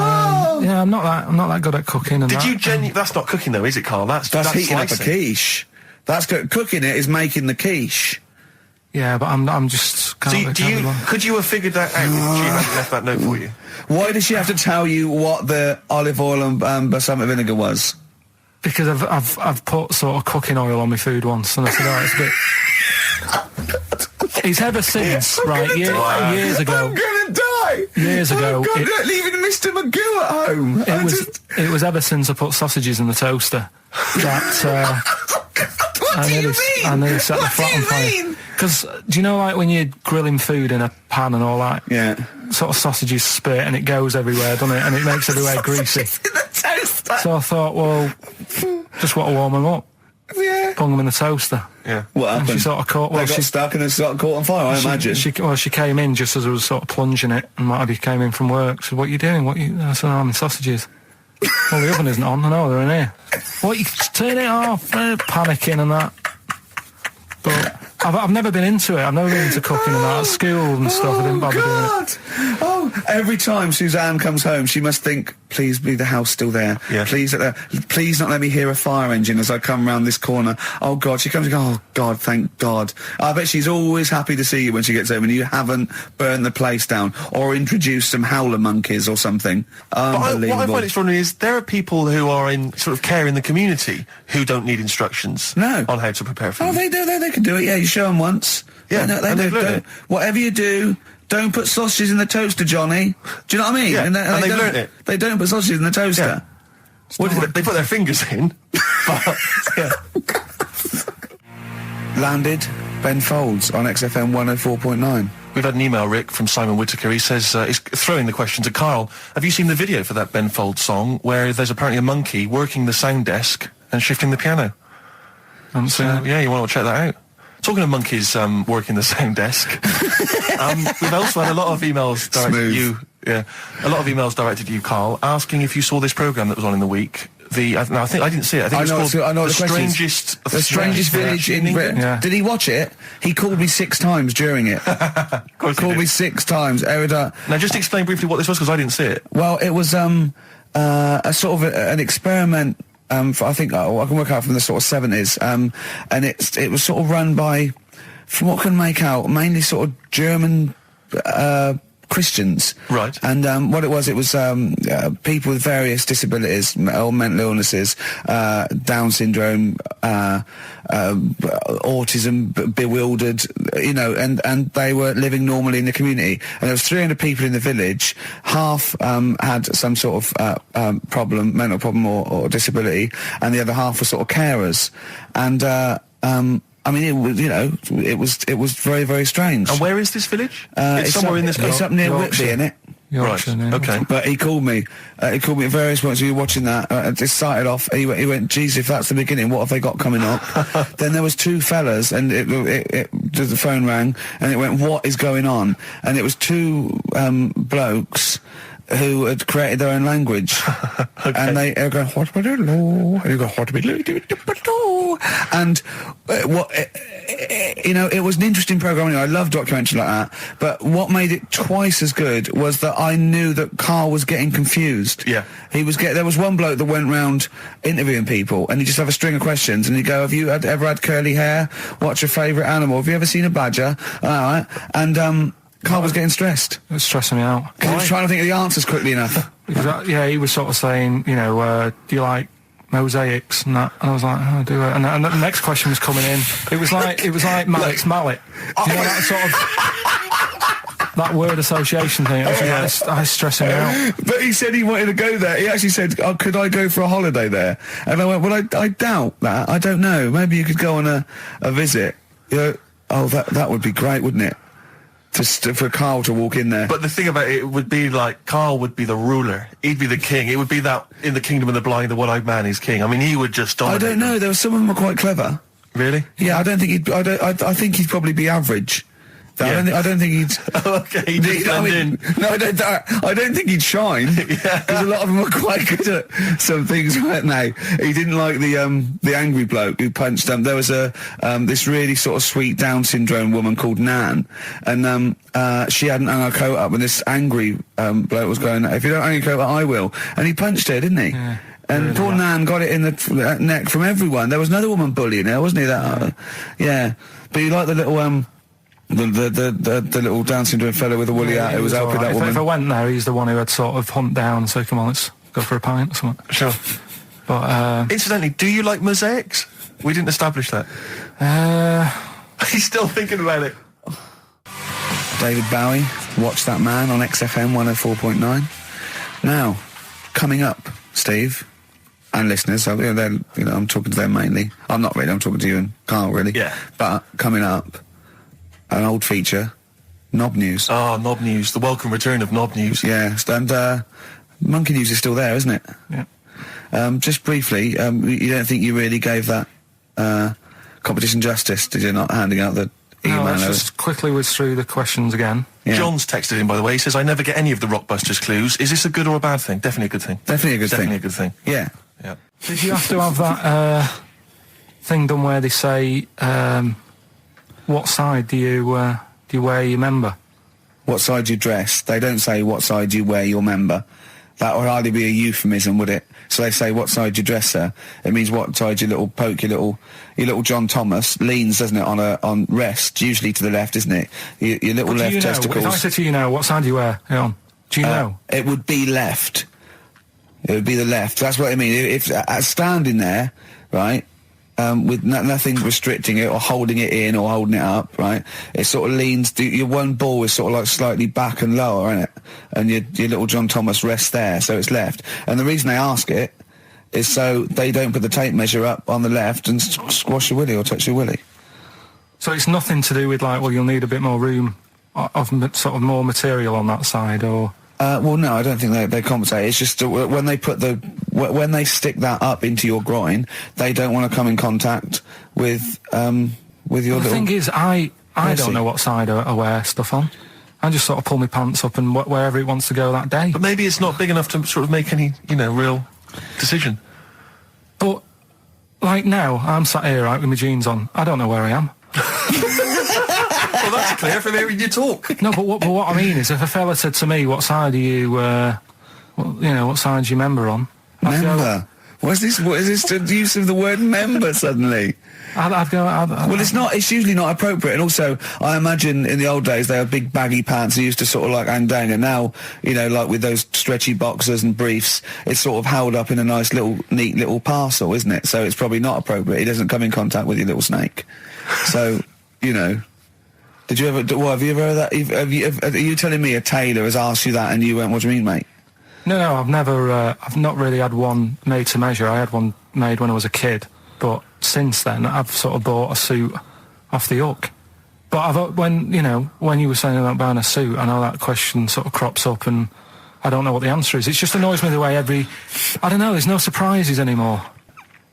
yeah, I'm not that good at cooking. And Did you That's not cooking though, is it, Karl? That's heating up a slicing. quiche. That's cooking it is making the quiche. Yeah, but I'm just Can't be. Could you have figured that out if she hadn't left that note for you? Why does she have to tell you what the olive oil and balsamic vinegar was? Because I've put sort of cooking oil on my food once, and I said, oh, it's a bit... It's ever since, right, years ago. I'm gonna die! Years ago... Oh, God, leaving Mr. Magoo at home! It was ever since I put sausages in the toaster that... What do you mean? I nearly set the flat on fire. Because, do you know, like, when you're grilling food in a pan and all that? Yeah. Sort of sausages spit and it goes everywhere, doesn't it? And it makes everywhere greasy. In the toaster! So I thought, well, just want to warm them up. Yeah. Bung them in the toaster. Yeah. What happened? And she sort of caught... They got stuck and they sort of caught on fire, I imagine. She came in just as I was sort of plunging it, and Matty came in from work. She said, what are you doing? I said, I'm in sausages. Well, the oven isn't on. I know, they're in here. What, you turn it off? Panicking and that. But I've never been into it. I've never been into cooking and that. At school and stuff, I didn't bother doing it. Oh, every time Suzanne comes home, she must think, please be the house still there. Yeah. Please not let me hear a fire engine as I come round this corner. Oh, God. She comes and goes, oh, God, thank God. I bet she's always happy to see you when she gets home and you haven't burned the place down or introduced some howler monkeys or something. Unbelievable. What I find extraordinary is there are people who are in sort of care in the community who don't need instructions on how to prepare food. Oh, they do. They can do it. Yeah, you show them once. Yeah, they do. Don't, whatever you do, don't put sausages in the toaster, Johnny. Do you know what I mean? Yeah, and they've don't- learnt it. They don't put sausages in the toaster. Yeah. They put their fingers in. But, yeah. Landed Ben Folds on XFM 104.9. We've had an email, Rick, from Simon Whittaker. He says, he's throwing the question to Carl. Have you seen the video for that Ben Folds song where there's apparently a monkey working the sound desk and shifting the piano? So, yeah, you want to check that out. Talking of monkeys working the sound desk, we've also had a lot of emails directed to you. Yeah, a lot of emails directed to you, Carl, asking if you saw this programme that was on in the week. I didn't see it. I think it's called The Strangest. The Strangest Village in Britain. Yeah. Did he watch it? He called me 6 times during it. Of course he called did. me 6 times. Now, just explain briefly what this was, because I didn't see it. Well, it was a sort of an experiment. I think I can work out from the sort of 70s, and it was sort of run by, from what I can make out, mainly sort of German Christians. Right. And what it was people with various disabilities or mental illnesses, Down syndrome, autism, bewildered, and they were living normally in the community. And there was 300 people in the village. Half had some sort of problem, mental problem or disability, and the other half were sort of carers. And I mean, it was very, very strange. And where is this village? It's somewhere in this. It's up near Whitby, isn't it? Yorkshire, Right. Okay. But he called me. He called me at various points. We were watching that. It just started off. He went, geez, if that's the beginning, what have they got coming up? Then there was 2 fellas, and the phone rang, and it went, what is going on? And it was 2 blokes who had created their own language. Okay. And they go, what and you go, and it was an interesting program. I love documentaries like that. But what made it twice as good was that I knew that Carl was getting confused. Yeah. There was one bloke that went round interviewing people, and he'd just have a string of questions, and he'd go, have you ever had curly hair? What's your favourite animal? Have you ever seen a badger? All right. And Carl was getting stressed. It was stressing me out. Because he was trying to think of the answers quickly enough. He was sort of saying, do you like mosaics and that? And I was like, oh, I do it. And the next question was coming in. It was like Mallet's mallet. Do you know that sort of that word association thing? I was stressing me out. But he said he wanted to go there. He actually said, could I go for a holiday there? And I went, well, I doubt that. I don't know. Maybe you could go on a visit. That would be great, wouldn't it? For Carl to walk in there. But the thing about it would be like Carl would be the ruler. He'd be the king. It would be that in the kingdom of the blind, the one-eyed man is king. I mean, he would just dominate. I don't know. There were some of them were quite clever. Really? Yeah, I don't think he'd. I think he'd probably be average. Yeah. I don't think he'd. Okay, he'd just blend in. No, I don't think he'd shine. Yeah. Because a lot of them were quite good at some things, weren't they? He didn't like the angry bloke who punched him. There was this really sort of sweet Down syndrome woman called Nan, and she hadn't hung her coat up, and this angry bloke was going, if you don't hang your coat up, I will. And he punched her, didn't he? Yeah. And poor Nan got it in the neck from everyone. There was another woman bullying her, wasn't he? Yeah. But you like the little The little Down syndrome fellow with a woolly hat who was helping alright. that woman. If I went there, he's the one who had sort of humped down and said, come on, let's go for a pint or something. Sure. But, Incidentally, do you like mosaics? We didn't establish that. He's still thinking about it. David Bowie, Watch That Man on XFM 104.9. Now, coming up, Steve, and listeners, so, I'm talking to them mainly. I'm not really, I'm talking to you and Carl, really. Yeah. But, coming up, an old feature, Knob News. Oh, Knob News, the welcome return of Knob News. Yeah, and Monkey News is still there, isn't it? yeah. Just briefly, you don't think you really gave that competition justice, did you, not handing out the email? No, let's just quickly whiz through the questions again. Yeah. John's texted in, by the way. He says, I never get any of the Rockbusters clues. Is this a good or a bad thing? Definitely a good thing. Definitely a good Definitely thing. a good thing. Yeah. Yeah. Did you have to have that thing done where they say, what side do you wear your member? What side you dress. They don't say what side you wear your member. That would hardly be a euphemism, would it? So they say what side you dress, sir. It means what side your little John Thomas leans, doesn't it, on rest, usually to the left, isn't it? Your little But do left you know, testicles. if I said to you now, what side do you wear it on? Do you know? It would be left. It would be the left. That's what I mean. If standing there, right, with nothing restricting it or holding it in or holding it up, right, it sort of leans. Your one ball is sort of like slightly back and lower, isn't it? And your little John Thomas rests there, so it's left. And the reason they ask it is so they don't put the tape measure up on the left and squash your willy or touch your willy. So it's nothing to do with like, well, you'll need a bit more room of sort of more material on that side, or... Well, no, I don't think they compensate. It's just when they put when they stick that up into your groin, they don't want to come in contact with your little... The thing is, I Mercy. don't know what side I wear stuff on. I just sort of pull my pants up and wherever it wants to go that day. But maybe it's not big enough to sort of make any, real decision. But, like now, I'm sat here, right, with my jeans on. I don't know where I am. Well, that's clear from hearing you talk. No, but what I mean is, if a fella said to me, what side are you, what side's your member on? I'd go- Member? What is this the use of the word member suddenly? I'd go... Well, it's usually not appropriate, and also, I imagine in the old days they had big baggy pants that used to sort of like hang down, and now, like with those stretchy boxers and briefs, it's sort of held up in a nice little, neat little parcel, isn't it? So it's probably not appropriate. It doesn't come in contact with your little snake. So, did you ever, have you ever heard that? Are you telling me a tailor has asked you that and you went, what do you mean, mate? No, I've never, I've not really had one made to measure. I had one made when I was a kid, but since then I've sort of bought a suit off the hook. But when you were saying about buying a suit, I know that question sort of crops up and I don't know what the answer is. It just annoys me the way I don't know, there's no surprises anymore.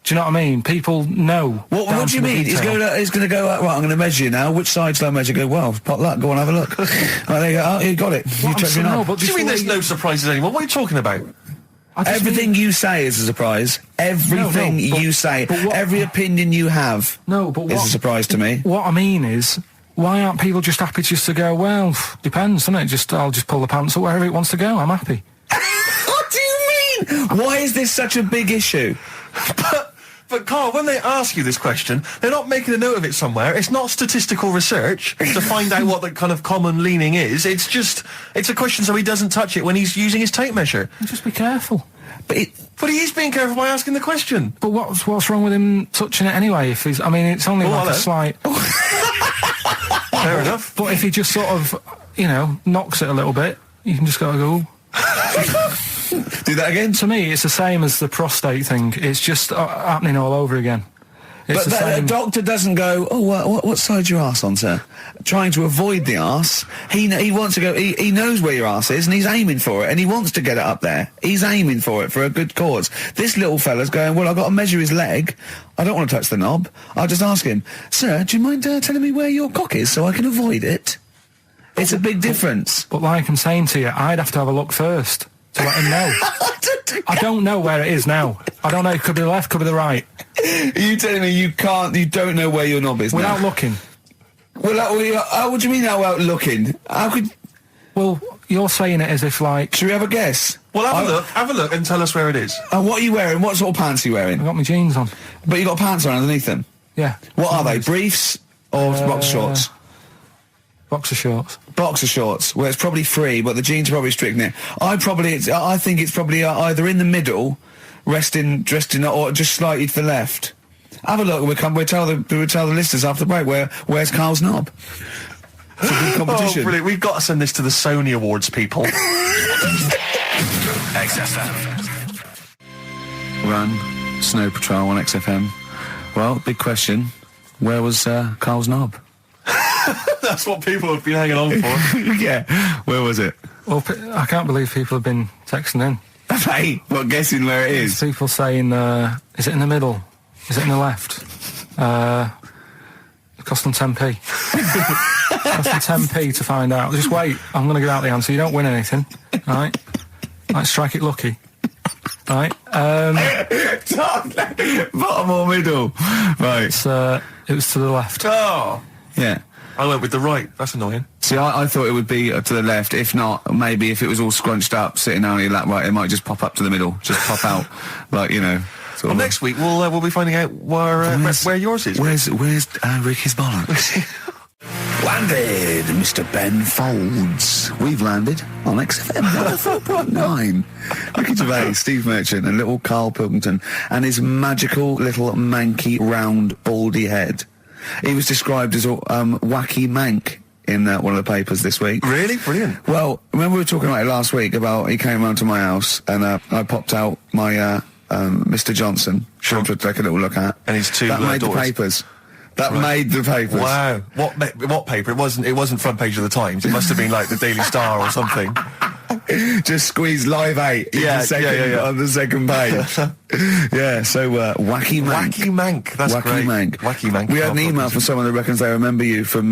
Do you know what I mean? People know. What do you mean? He's going to go, right, I'm going to measure you now. Which side shall I measure? Go, well, pot luck, go on, have a look. Right, there you go. Oh, you got it. You checked me out. What do you mean there's no surprises anymore? What are you talking about? Everything you say is a surprise. Everything you say. Every opinion you have is a surprise to me. What I mean is, why aren't people just happy just to go, well, depends, doesn't it? I'll just pull the pants up wherever it wants to go. I'm happy. What do you mean? Why is this such a big issue? But Carl, when they ask you this question, they're not making a note of it somewhere. It's not statistical research to find out what the kind of common leaning is. It's a question so he doesn't touch it when he's using his tape measure. Just be careful. But he is being careful by asking the question. But what's wrong with him touching it anyway? If it's only like a slight... Fair enough. But if he just sort of, knocks it a little bit, you can just go... Do that again? To me, it's the same as the prostate thing. It's just happening all over again. But the doctor doesn't go, oh, what side's your arse on, sir? Trying to avoid the arse. He wants to go, he knows where your arse is and he's aiming for it and he wants to get it up there. He's aiming for it for a good cause. This little fella's going, well, I've got to measure his leg. I don't want to touch the knob. I'll just ask him, sir, do you mind telling me where your cock is so I can avoid it? It's a big difference. But like I'm saying to you, I'd have to have a look first to let him know. I don't know where it is now. I don't know. It could be the left, could be the right. Are you telling me you don't know where your knob is without now? looking? Well, what do you mean without looking? How could... Well, you're saying it as if like... Should we have a guess? Well, have a look and tell us where it is. What are you wearing? What sort of pants are you wearing? I've got my jeans on. But you got pants on underneath them? Yeah. What are they? Briefs or box shorts? Boxer shorts. Boxer shorts, where it's probably free, but the jeans are probably restricting it. I think it's probably either in the middle, dressed in, or just slightly to the left. Have a look. We'll tell the listeners after the break where's Karl's knob. It's a good competition. Oh, brilliant! We've got to send this to the Sony Awards people. XFM. Run, Snow Patrol on XFM. Well, big question. Where was Karl's knob? That's what people have been hanging on for. Yeah. Where was it? Well, I can't believe people have been texting in. Hey, what, guessing where it is? People saying, is it in the middle? Is it in the left? It cost them 10p. It cost them 10p to find out. Just wait, I'm going to get out the answer. You don't win anything, right? Like, strike it lucky. Right? Bottom or middle? Right. It was to the left. Oh! Yeah. I went with the right. That's annoying. See, I thought it would be to the left. If not, maybe if it was all scrunched up, sitting on your lap right, it might just pop up to the middle. Just pop out, like, you know. Well, next week we'll be finding out where yours is. Where's Ricky's bollocks? Landed, Mr. Ben Folds. We've landed on XFM 104.9. Ricky Gervais, Steve Merchant, and little Karl Pilkington, and his magical little manky, round, baldy head. He was described as Wacky Mank in one of the papers this week. Really? Brilliant. Well, remember we were talking about it last week, about he came round to my house, and I popped out my Mr. Johnson, Sure. to take a little look at. And his two That made daughters. the papers. That made the papers. Wow. What paper? It wasn't front page of the Times. It must have been like the Daily Star or something. Just squeeze Live 8 in Yeah, the second, yeah. on the second page. Yeah, so Wacky Mank. Wacky Mank. That's Wacky great. Mank. Wacky Mank. We had an email from someone that reckons they remember you from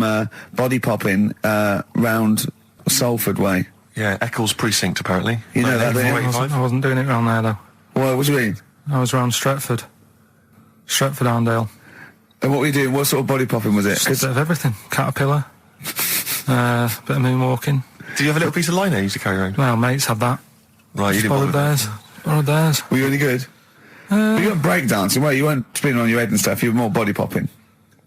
body popping round Salford Way. Yeah, Eccles Precinct, apparently. You know that, don't you? I wasn't doing it round there, though. What do you mean? I was round Stretford. Stretford-Arndale. And what were you doing? What sort of body popping was it? Just a bit of everything. Caterpillar. Bit of moonwalking. Do you have a little piece of line you used to carry around? Well, mates had that. Right, you didn't Borrowed bother. theirs. Borrowed theirs. Were you any good? But you weren't breakdancing, well, you weren't spinning on your head and stuff, you were more body popping.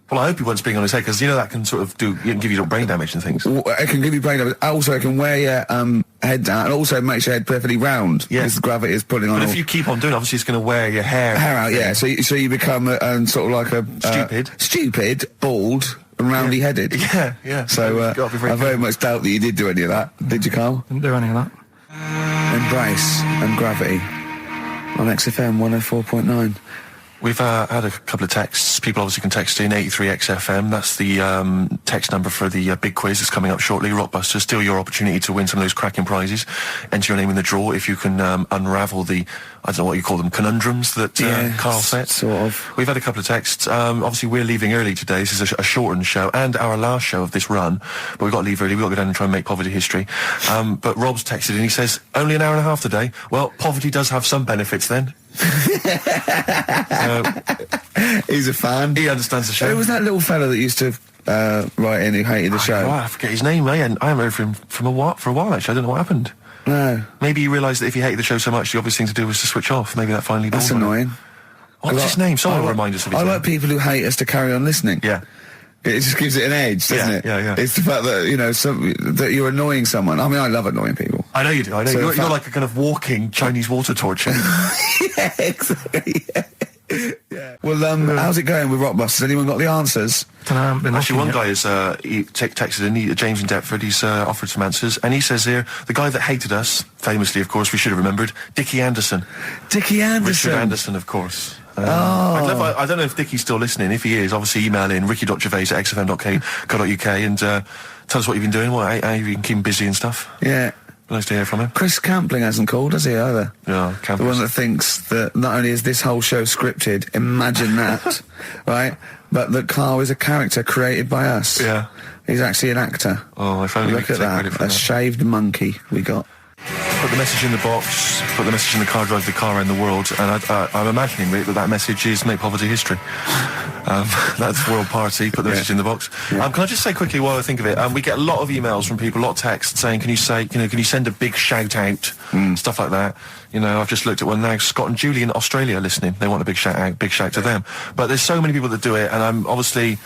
Well, I hope he wasn't spinning on his head, because you know that can sort of give you little brain damage and things. It can give you brain damage. Also, it can wear your head down, and also makes your head perfectly round. Yeah. Because the gravity is pulling on. But if you keep on doing it, obviously it's going to wear your hair out, yeah. So you become sort of like a stupid, bald, and roundy-headed. Yeah. So You've got to be very I very much doubt that you did do any of that. Did you, Karl? Didn't do any of that. Embrace and Gravity on XFM 104.9. We've had a couple of texts. People obviously can text in 83XFM. That's the text number for the big quiz that's coming up shortly. Rockbusters, still your opportunity to win some of those cracking prizes. Enter your name in the draw if you can unravel the, I don't know what you call them, conundrums that Karl set. Sort of. We've had a couple of texts. Obviously, we're leaving early today. This is a shortened show and our last show of this run. But we've got to leave early. We've got to go down and try and make poverty history. But Rob's texted and he says, only an hour and a half today. Well, poverty does have some benefits then. He's a fan. He understands the show. Who was that little fella that used to write in who hated the show? Oh, I forget his name. I haven't heard from him for a while, actually. I don't know what happened. No. Maybe he realised that if he hated the show so much, the obvious thing to do was to switch off. Maybe that finally dawned That's on him. annoying. What's his name? Someone will remind us of his I name. like people who hate us to carry on listening. Yeah. It just gives it an edge, doesn't it? Yeah. It's the fact that, that you're annoying someone. I mean, I love annoying people. I know you do. I know. So You're like a kind of walking Chinese water torture. Yeah, exactly. Yeah. Well, how's it going with Rockbusters? Anyone got the answers? Actually, one guy has texted in, James in Deptford, he's offered some answers, and he says here, the guy that hated us, famously, of course, we should have remembered, Dickie Anderson. Dickie Anderson? Richard Anderson, of course. I don't know if Dickie's still listening. If he is, obviously email in ricky.gervais@xfm.co.uk and tell us what you've been doing, how you've been keeping busy and stuff. Yeah. Nice to hear from him. Chris Campling hasn't called, has he, either? Yeah, The one that thinks that not only is this whole show scripted, imagine that, right, but that Karl is a character created by us. Yeah. He's actually an actor. Oh, if only we Look could at take credit that, for a that. shaved monkey we got. Put the message in the box, put the message in the car, drive the car around the world, and I'm imagining that message is make poverty history. That's World Party, put the message in the box. Yeah. Can I just say quickly while I think of it, we get a lot of emails from people, a lot of texts saying, can you send a big shout out, stuff like that. I've just looked at one now, Scott and Julie in Australia listening, they want a big shout out, big shout to them. But there's so many people that do it, and I'm obviously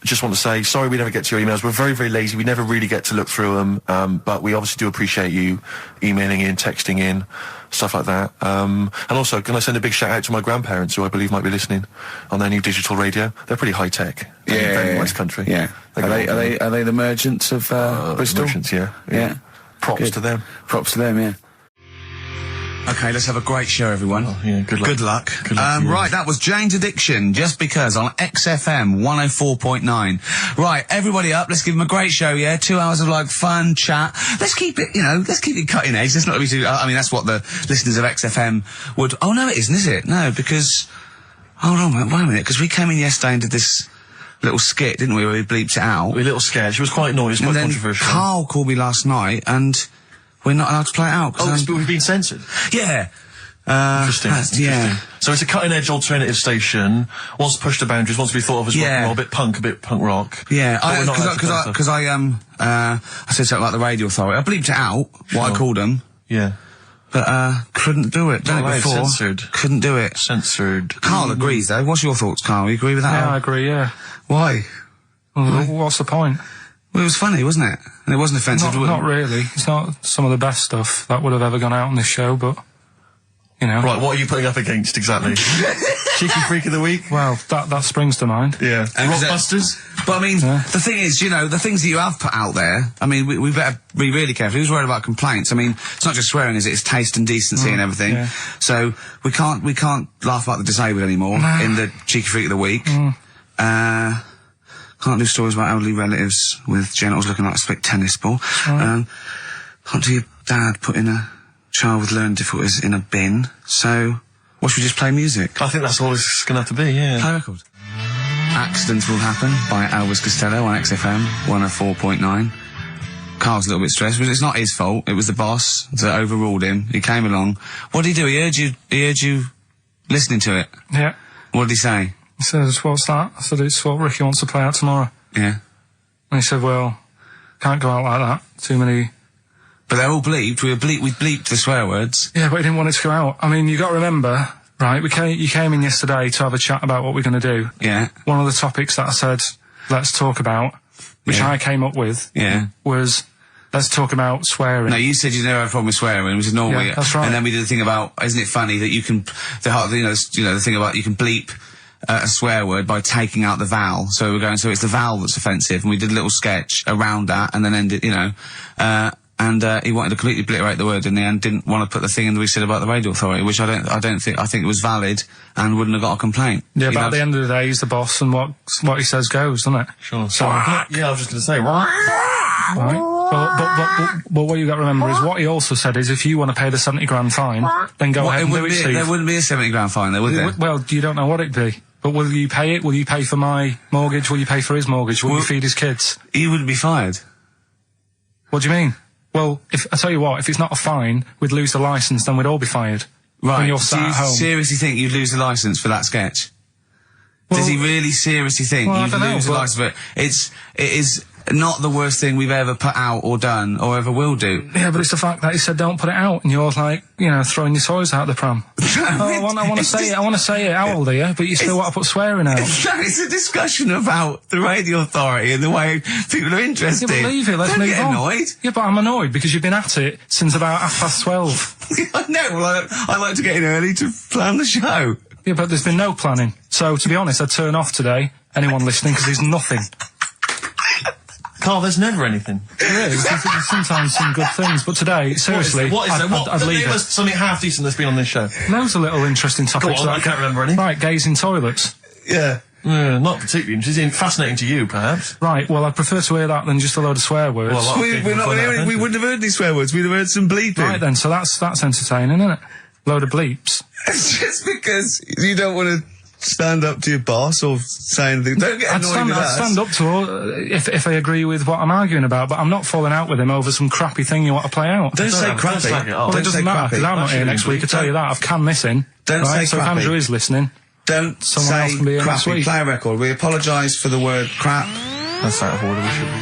just want to say, sorry we never get to your emails. We're very, very lazy. We never really get to look through them. But we obviously do appreciate you emailing in, texting in, stuff like that. And also, can I send a big shout out to my grandparents, who I believe might be listening on their new digital radio? They're pretty high tech. Very nice country. Yeah. Are they the merchants of Bristol? Merchants, yeah. Props to them. Props to them, yeah. Okay, let's have a great show, everyone. Oh, yeah, good luck. Good luck. Good luck to you. Right, that was Jane's Addiction, Just Because, on XFM 104.9. Right, everybody up, let's give them a great show, yeah? 2 hours of, like, fun chat. Let's keep it, let's keep it cutting edge. Let's not be too, I mean, that's what the listeners of XFM would, oh no, it isn't, is it? No, because, hold on, wait a minute, because we came in yesterday and did this little skit, didn't we, where we bleeped it out. A little sketch. It was quite noisy, quite controversial. Karl called me last night, and we're not allowed to play it out. But we've been censored? Yeah. Interesting. Yeah. So it's a cutting-edge alternative station. Wants to push the boundaries. Wants to be thought of as rock and roll, a bit punk rock. Yeah. Because I said something like the Radio Authority. I bleeped it out. What I called them. Yeah. But couldn't do it. Done it before. Censored. Couldn't do it. Censored. Carl agrees though. What's your thoughts, Carl? You agree with that? Yeah, I agree. Yeah. Why? Well, what's the point? Well, it was funny, wasn't it? And it wasn't offensive. Not really. It's not some of the best stuff that would have ever gone out on this show, but, Right, what are you putting up against, exactly? Cheeky Freak of the Week? Well, that springs to mind. Yeah. Rockbusters? But I mean, the thing is, the things that you have put out there, I mean, we better be really careful. Who's worried about complaints? I mean, it's not just swearing, is it? It's taste and decency and everything. Yeah. So, we can't laugh about the disabled anymore in the Cheeky Freak of the Week. Can't do stories about elderly relatives with genitals looking like a split tennis ball. Can't do your dad putting a child with learning difficulties in a bin. So, what should we just play music? I think that's all it's going to have to be, yeah. Play a record. Accidents Will Happen by Elvis Costello on XFM 104.9. Carl's a little bit stressed, but it's not his fault. It was the boss that overruled him. He came along. What did he do? He heard you listening to it. Yeah. What did he say? He says, what's that? I said, it's what Ricky wants to play out tomorrow. Yeah. And he said, well, can't go out like that. Too many... But they're all bleeped. We bleeped the swear words. Yeah, but he didn't want it to go out. I mean, you got to remember, right, you came in yesterday to have a chat about what we're going to do. Yeah. One of the topics that I said, let's talk about, which I came up with, was... Let's talk about swearing. No, you said you never had a problem with swearing, which is normal. Yeah, that's right. And then we did the thing about, isn't it funny that you can, the thing about you can bleep a swear word by taking out the vowel. So we're going, so it's the vowel that's offensive, and we did a little sketch around that, and then ended, he wanted to completely obliterate the word in the end, didn't want to put the thing in that we said about the Radio Authority, which I think it was valid and wouldn't have got a complint. Yeah, but at the end of the day, he's the boss, and what he says goes, doesn't it? Sure. So, yeah, I was just going to say, right. But what you got to remember is what he also said is if you want to pay the 70 grand fine, then go ahead and do it, Steve. There wouldn't be a 70 grand fine there, would there? Well, you don't know what it'd be. But will you pay it? Will you pay for my mortgage? Will you pay for his mortgage? Will you feed his kids? He wouldn't be fired. What do you mean? Well, I tell you what, if it's not a fine, we'd lose the licence, then we'd all be fired. Right. When you're Do sat you at home. seriously think you'd lose the licence for that sketch? Does he really seriously think you'd lose the licence for it? It is not the worst thing we've ever put out or done or ever will do. Yeah, but it's the fact that he said don't put it out, and you're like, throwing your toys out the pram. I want to say it. I want to say it. How old are you? But you still want to put swearing out. It's a discussion about the Radio Authority and the way people are interested. Yeah, but leave it. Let's move on. Don't get annoyed. Yeah, but I'm annoyed because you've been at it since about 12:30. I know. Well, I like to get in early to plan the show. Yeah, but there's been no planning. So, to be honest, I'd turn off today, anyone listening, because there's nothing. Carl, there's never anything. There is. There's sometimes some good things, but today, seriously, what is there? I'd leave it. Something half decent that's been on this show. Loads of little interesting topics. Go on, I can't remember any. Right, gays in toilets. Yeah. Not particularly interesting. Fascinating to you, perhaps. Right, well, I'd prefer to hear that than just a load of swear words. Well, we wouldn't have heard any swear words. We'd have heard some bleeping. Right then, so that's entertaining, isn't it? Load of bleeps. It's just because you don't want to stand up to your boss or say anything. Don't get annoyed with I'd us. stand up to her if I agree with what I'm arguing about, but I'm not falling out with him over some crappy thing you want to play out. Don't say crappy. Well, it doesn't matter, because I'm not here next week, I tell you that. I've canned this in. Don't say so crappy. if Andrew is listening, Someone else can be here next week. Play a record. We apologise for the word crap. That's out of order, we should be.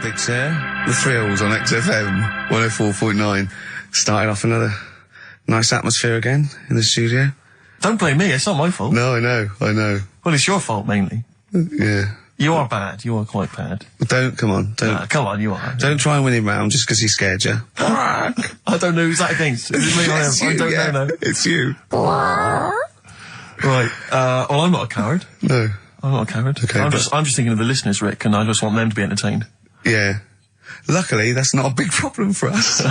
Big Sir, The Thrills on XFM 104.9. Started off another nice atmosphere again in the studio. Don't blame me, it's not my fault. No, I know. Well, it's your fault, mainly. Yeah. You are bad. You are quite bad. Come on, come on, you are. Don't try and win him round just because he scared you. I don't know who's that against. Is it me or him? I don't know. No. It's you. Right. Well, I'm not a coward. No. I'm not a coward. Okay, I'm just thinking of the listeners, Rick, and I just want them to be entertained. Yeah. Luckily, that's not a big problem for us.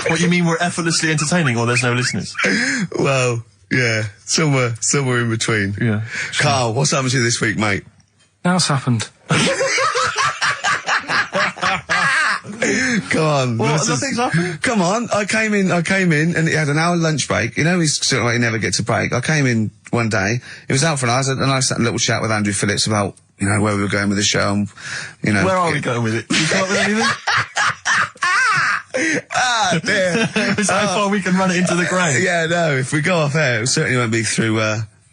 What, you mean we're effortlessly entertaining, or there's no listeners? Well, yeah, somewhere in between. Yeah. Carl, what's happened to you this week, mate? Now it's happened. Come on. What? Nothing's happened? Come on. I came in, and he had an hour lunch break. You know, he's sort of like, he never gets a break. I came in one day, he was out for an hour, and I sat in a little chat with Andrew Phillips about, you know, where we were going with the show, and, you know. Where are we going with it? You come up with anything? Ah, dear. It's how far we can run it into the ground. Yeah, no, if we go off air, it certainly won't be through,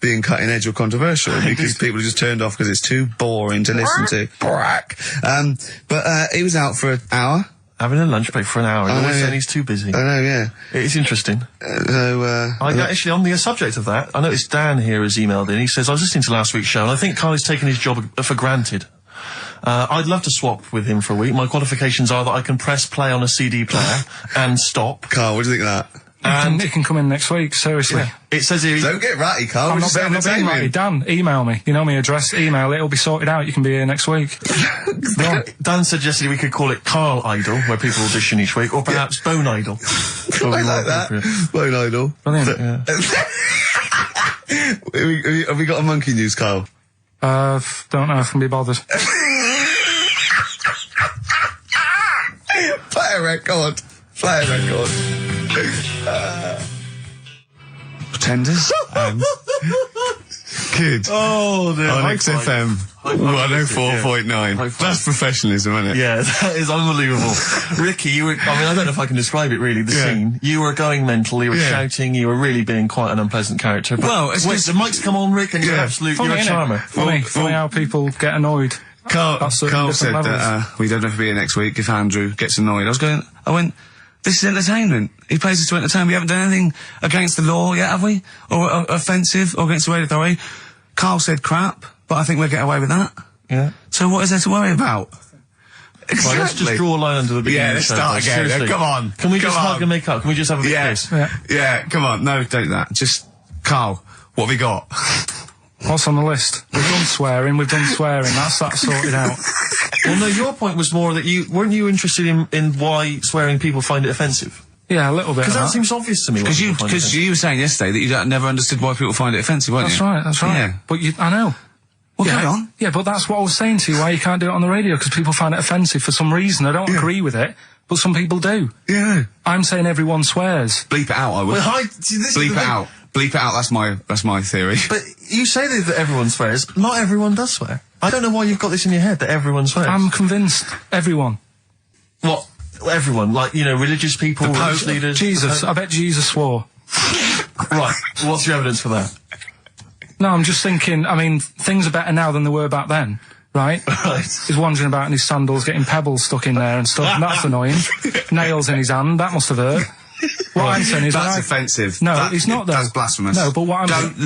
being cutting edge or controversial, because people are just turned off because it's too boring to listen to. But he was out for an hour. Having a lunch break for an hour. Always saying he's too busy. I know, yeah. It's interesting. Actually, on the subject of that, I noticed Dan here has emailed in. He says, I was listening to last week's show, and I think Carly's taken his job for granted. I'd love to swap with him for a week. My qualifications are that I can press play on a CD player and stop. Carl, what do you think of that? And it can come in next week, seriously. Yeah. It says here... Don't get ratty, Carl. I'm not being ratty. Dan, email me. You know my address, email, it'll be sorted out. You can be here next week. Dan suggested we could call it Carl Idol, where people audition each week, or perhaps Bone Idol. I like that. Bone Idol. Brilliant. Have we got a monkey news, Carl? Don't know if I can be bothered. Play a record. Pretenders and Kids. Oh, dear. On XFM 104.9. That's professionalism, isn't it? Yeah, that is unbelievable. Ricky, you were, I don't know if I can describe it really, the scene. You were going mental, you were shouting, you were really being quite an unpleasant character. But well, it's the mic's come on, Rick, and you're you're a charmer. Funny how people get annoyed. Carl said that we don't have to be here next week if Andrew gets annoyed. I went, this is entertainment. He pays us to entertain. We haven't done anything against the law yet, have we? Or offensive, or against the radio authority. Carl said crap, but I think we'll get away with that. Yeah. So what is there to worry about? Exactly. Right, let's just draw a line under the beginning of the show. Let's start again. Come on. Can we just hug and make up? Can we just have a bit of this? Yeah, come on. No, don't that. Just, Carl, what have we got? What's on the list? We've done swearing, that's sorted out. Well, no, your point was more that weren't you interested in why swearing people find it offensive? Yeah, a little bit. Because that seems obvious to me. Because you were saying yesterday that you never understood why people find it offensive, weren't you? That's right. Yeah. But I know. Well, carry on. Yeah, but that's what I was saying to you, why you can't do it on the radio, because people find it offensive for some reason. I don't agree with it, but some people do. Yeah. I'm saying everyone swears. Bleep it out, I would. Well, bleep it out. Bleep it out, that's my theory. But you say that everyone swears. Not everyone does swear. I don't know why you've got this in your head, that everyone swears. I'm convinced. Everyone. What? Everyone? Like, religious people, religious leaders? Jesus. I bet Jesus swore. Right. What's your evidence for that? No, I'm just thinking, things are better now than they were back then. Right? Right. He's wandering about in his sandals, getting pebbles stuck in there and stuff, and that's annoying. Nails in his hand, that must have hurt. What I'm saying is that's offensive. No, it's not though. That's blasphemous. No, but what I'm don't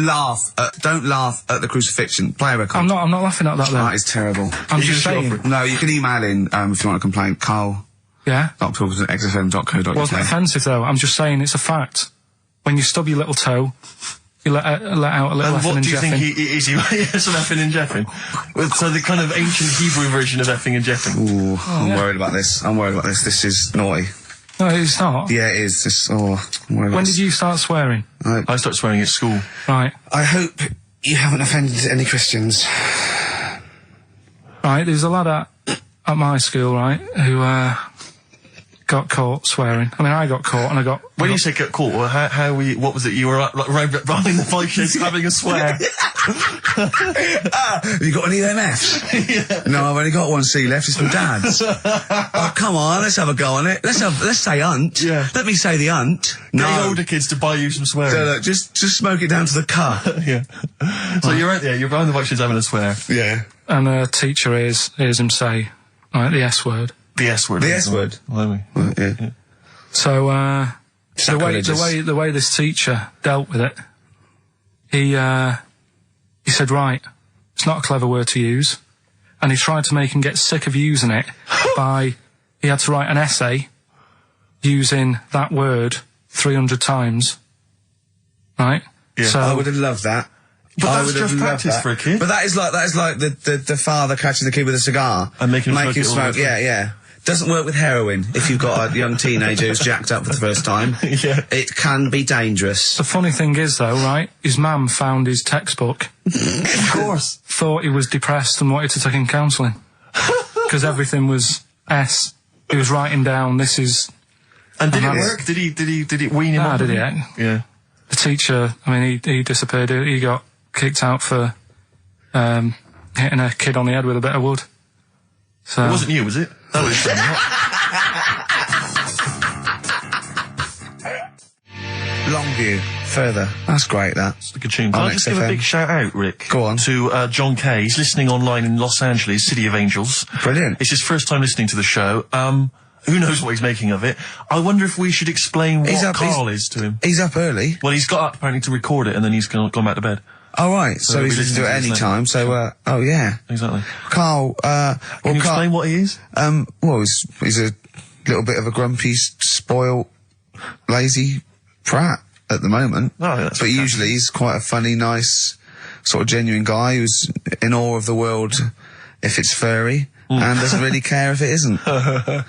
laugh at the crucifixion. Play a record. I'm not laughing at that though. That is terrible. I'm just saying. No, you can email in if you want to complain. Carl. Yeah. .xfm.co.uk. Wasn't offensive though. I'm just saying it's a fact. When you stub your little toe, you let out a little effing and jeffing. What do you think is he? Some effing and jeffing. So the kind of ancient Hebrew version of effing and jeffing. Ooh, I'm worried about this. This is naughty. No, it's not. Yeah, it is. When did you start swearing? I started swearing at school. Right. I hope you haven't offended any Christians. Right, there's a lad at my school, right, who got caught swearing. I got caught and I got... When you say get caught, what was it? You were like riding the bike sheds having a swear. Have you got any of them Fs? Yeah. No, I've only got one C left. It's from Dad's. Oh, come on, let's have a go on it. Let's say hunt. Yeah. Let me say the hunt. No. Get older kids to buy you some swearing. So look, just smoke it down to the car. Yeah. So you're right there. You're behind the bike sheds having a swear. Yeah. And a teacher hears him say, the S word. The S word. The S word. Well, yeah. So, the way this teacher dealt with it, he said, right, It's not a clever word to use. And he tried to make him get sick of using it he had to write an essay using that word 300 times. Right? Yeah. So I would have loved that. But I that's would have just loved practice that. for a kid. But that is like the father catching the kid with a cigar And making him smoke it all the smoke. way Yeah, yeah. Doesn't work with heroin if you've got a young teenager who's jacked up for the first time. Yeah. It can be dangerous. the funny thing is, though, right, his mum found his textbook, Of course. thought he was depressed and wanted to take him counselling. Because everything was S. He was writing down, this is... And did it Uh-huh. work? Did it wean him Ah, up? did it? Yeah. The teacher, I mean, he disappeared. He got kicked out for hitting a kid on the head with a bit of wood. So It wasn't you, was it? That was Longview. Further. That's great, that. It's a good tune. Can On I just give a XFM. big shout out, Rick? Go on. To John Kay. He's listening online in Los Angeles, City of Angels. Brilliant. It's his first time listening to the show. Who knows what he's making of it? I wonder if we should explain what Carl is to him. He's up early. Well, he's got up apparently to record it, and then he's gone back to bed. Oh, right. So he'll he's be listening to it listening any to this time. So, oh, yeah. Exactly. Carl, Can you explain what he is? well, he's a little bit of a grumpy, spoiled, lazy prat at the moment. Oh, that's but okay. usually he's quite a funny, nice, sort of genuine guy who's in awe of the world if it's furry and doesn't really care if it isn't. But,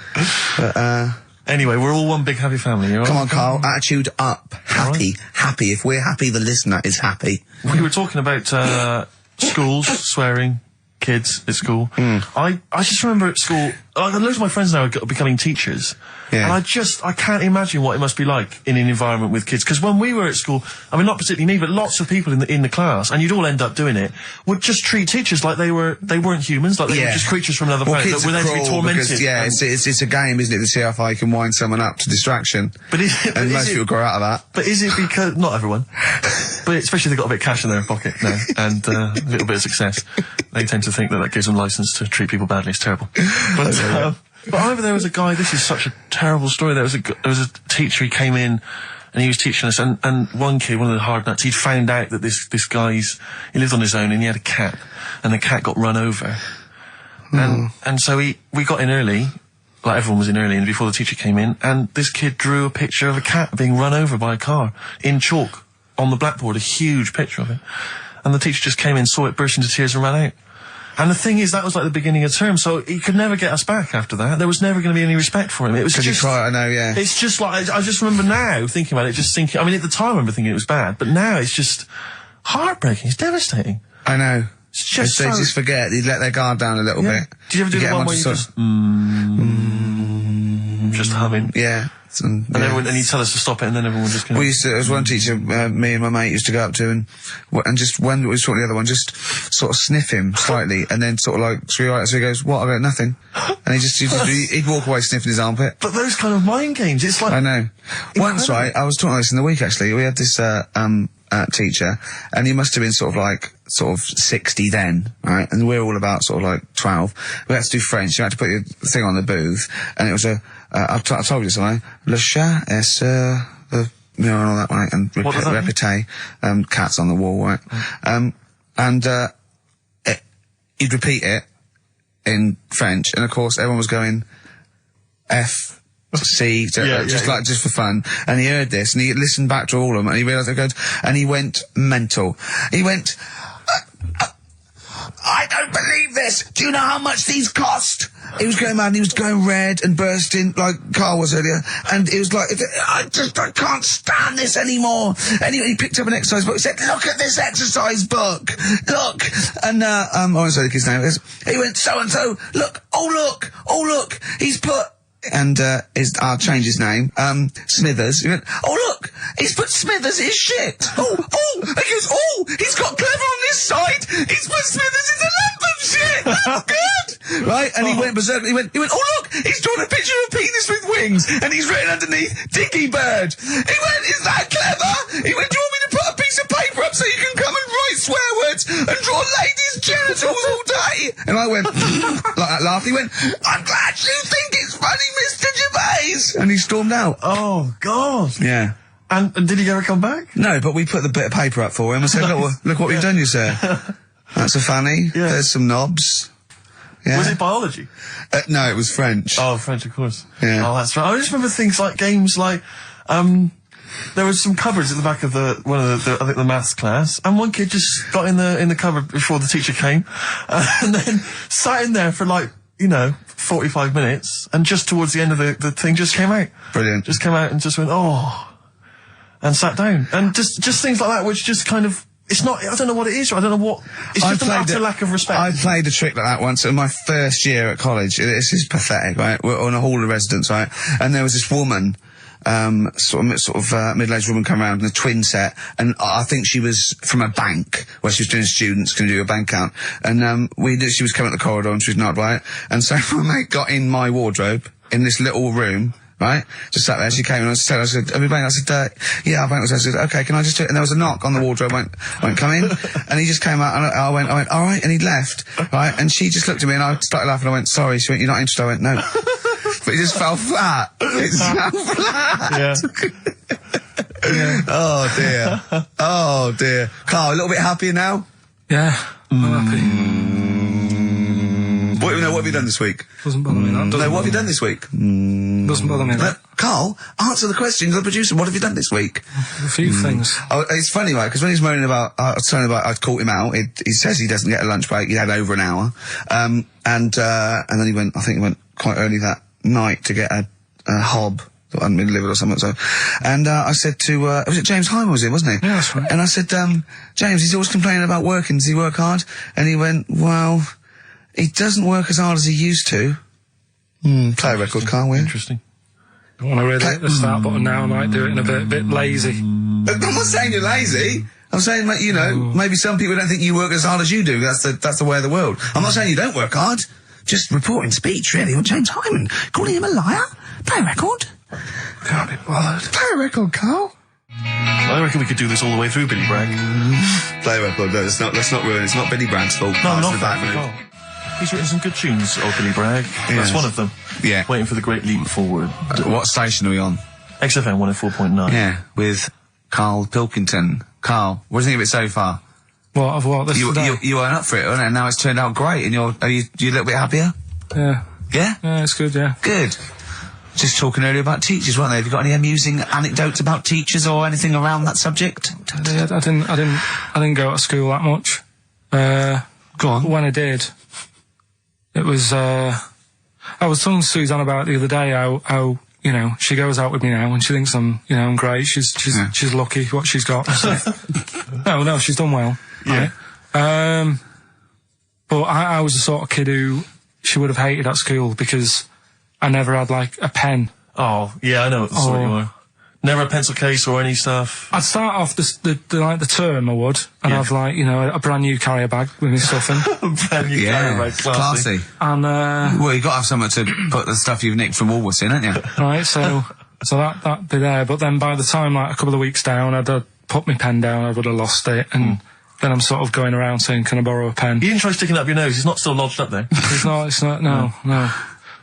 Anyway, we're all one big happy family. You all come right? on, Carl, attitude up. Happy. Happy. If we're happy, the listener is happy. We were talking about schools, swearing, kids at school. I just remember at school, loads of my friends now are becoming teachers. Yeah. And I can't imagine what it must be like in an environment with kids. Because when we were at school, I mean, not particularly me, but lots of people in the class, and you'd all end up doing it, would just treat teachers like they weren't humans, like they were just creatures from another planet that were there to be tormented. Because, yeah, it's a game, isn't it, to see how far you can wind someone up to distraction. But And most people grow out of that. But is it because, not everyone, but especially they've got a bit of cash in their pocket now, and a little bit of success, they tend to think that gives them license to treat people badly. It's terrible. But I remember there was a guy, this is such a terrible story, there was a teacher, he came in, and he was teaching us, and one kid, one of the hard nuts, he'd found out that this he lived on his own, and he had a cat, and the cat got run over. And so we got in early, like everyone was in early, and before the teacher came in, and this kid drew a picture of a cat being run over by a car, in chalk, on the blackboard, a huge picture of it. And the teacher just came in, saw it, burst into tears, and ran out. And the thing is, that was like the beginning of term, so he could never get us back after that. There was never going to be any respect for him. It was just... I know, yeah. It's just like, I just remember now thinking about it, just thinking, I mean, at the time I remember thinking it was bad, but now it's just heartbreaking, it's devastating. I know. It's just They just forget, they let their guard down a little bit. Did you ever do get the one them where you onto just humming? Yeah. And And he'd tell us to stop it, and then everyone would just go... we used to, there was one teacher, me and my mate used to go up to and just when we was talking to the other one, just sort of sniff him slightly, and then sort of like, so he goes, what? I go, nothing. And he'd walk away sniffing his armpit. But those kind of mind games, it's like... I know. Once, right, I was talking about this in the week actually, we had this, teacher, and he must have been sort of 60 then, right? And we're all about sort of like 12. We had to do French, you had to put your thing on the booth, and it was I told you something, le chat est the, you know, and all that, right? And répété, cats on the wall, right? He'd repeat it in French, and of course everyone was going F, C, just for fun. And he heard this, and he listened back to all of them, and he realised they were going, and he went mental. He went, I don't believe this. Do you know how much these cost? He was going mad, and he was going red and bursting like Carl was earlier. And it was like, I can't stand this anymore. Anyway, he picked up an exercise book. He said, look at this exercise book. Look. And, I won't say the kid's name. He went, so-and-so, look. Oh, look. He's put... And, I'll change his name, Smithers. He went, oh look, he's put Smithers in shit. Oh, he goes, he's got Clever on this side. He's put Smithers in the lump of shit. That's good. Right? And he went berserk. He went, oh look, he's drawn a picture of a penis with wings, and he's written underneath, Dicky Bird. He went, is that clever? He went, do you want me to put a piece of paper up so you can come and write swear words and draw ladies' genitals all day? And I went, like that laugh. He went, I'm glad you think it's funny, Mr. Gervais. And he stormed out. Oh, God. Yeah. And did he ever come back? No, but we put the bit of paper up for him and said, look what we've done, you sir. That's a fanny. Yeah. There's some knobs. Yeah. Was it biology? No, it was French. Oh, French, of course. Yeah. Oh, that's right. I just remember things like games like, there was some cupboards at the back of I think the maths class, and one kid just got in the cupboard before the teacher came, and then sat in there for 45 minutes, and just towards the end of the thing just came out. Brilliant. Just came out and just went, and sat down. And just things like that, which just kind of, it's not, I don't know what it is, or I don't know what, it's just an utter lack of respect. I played a trick like that once in my first year at college. This is pathetic, right? We're on a hall of residence, right? And there was this woman, sort of middle-aged woman come around in a twin set, and I think she was from a bank where she was doing students, going to do a bank account, and she was coming up the corridor and she was not right, and so my mate got in my wardrobe in this little room, right? Just sat there. She came and I said, "Have you banked?" I said, "Yeah, I banked." I said, "Okay, can I just do it?" And there was a knock on the wardrobe. I went, "Come in." And he just came out, and I went, "All right," and he left, right? And she just looked at me, and I started laughing. I went, "Sorry." She went, "You're not interested?" I went, "No." But it just fell flat. It fell flat. Yeah. Oh dear. Oh dear. Carl, a little bit happier now? Yeah, I'm happy. What have you done this week? Doesn't bother me that. No, what have you done this week? Doesn't bother me that. Carl, answer the question to the producer. What have you done this week? A few things. Oh, it's funny, right? Because when he's moaning about, I'd caught him out. He says he doesn't get a lunch break. He had over an hour, and then he went. I think he went quite early that night to get a hob that hadn't been delivered or something. So, and I said to, was it James Hyman? Was it? Wasn't he? Yeah, that's right. And I said, James, he's always complaining about working. Does he work hard? And he went, well, he doesn't work as hard as he used to. Play a record, can't we? Interesting. Don't want to really hit the start button now. I might do it in a bit lazy. I'm not saying you're lazy. I'm saying, like, maybe some people don't think you work as hard as you do. That's the way of the world. I'm not saying you don't work hard. Just reporting speech, really, on James Hyman. Calling him a liar. Play a record. Can't be bothered. Play a record, Carl. I reckon we could do this all the way through, Billy Bragg. Play a record, no, let's not ruin it. It's not Billy Bragg's fault. No, It's not the that. back No. He's written some good tunes, old Billy Bragg. Yes. That's one of them. Yeah. Waiting for the great leap forward. What station are we on? XFM 104.9. Yeah, with Karl Pilkington. Carl, what do you think of it so far? What? This You weren't up for it, and now it's turned out great, and are you a little bit happier? Yeah. Yeah? Yeah, it's good, yeah. Good. Just talking earlier about teachers, weren't they? Have you got any amusing anecdotes about teachers or anything around that subject? Yeah, I didn't go to school that much. Go on. But when I did, it was, I was telling Suzanne about it the other day how she goes out with me now and she thinks I'm great. She's lucky what she's got. So. No, she's done well. Yeah. Right? But I was the sort of kid who she would have hated at school because I never had, like, a pen. Oh, yeah, I know what sort you are. Never a pencil case or any stuff. I'd start off the term, I would, and have, like, a brand new carrier bag with my stuff in. Brand new carrier bag, classy. And, well, you've got to have somewhere to put the stuff you've nicked from Woolworths in, haven't you? right, so that'd be there. But then by the time, like, a couple of weeks down, I'd put my pen down, I would have lost it, and then I'm sort of going around saying, can I borrow a pen? You didn't try sticking it up your nose, it's not still lodged up there. It's not, no.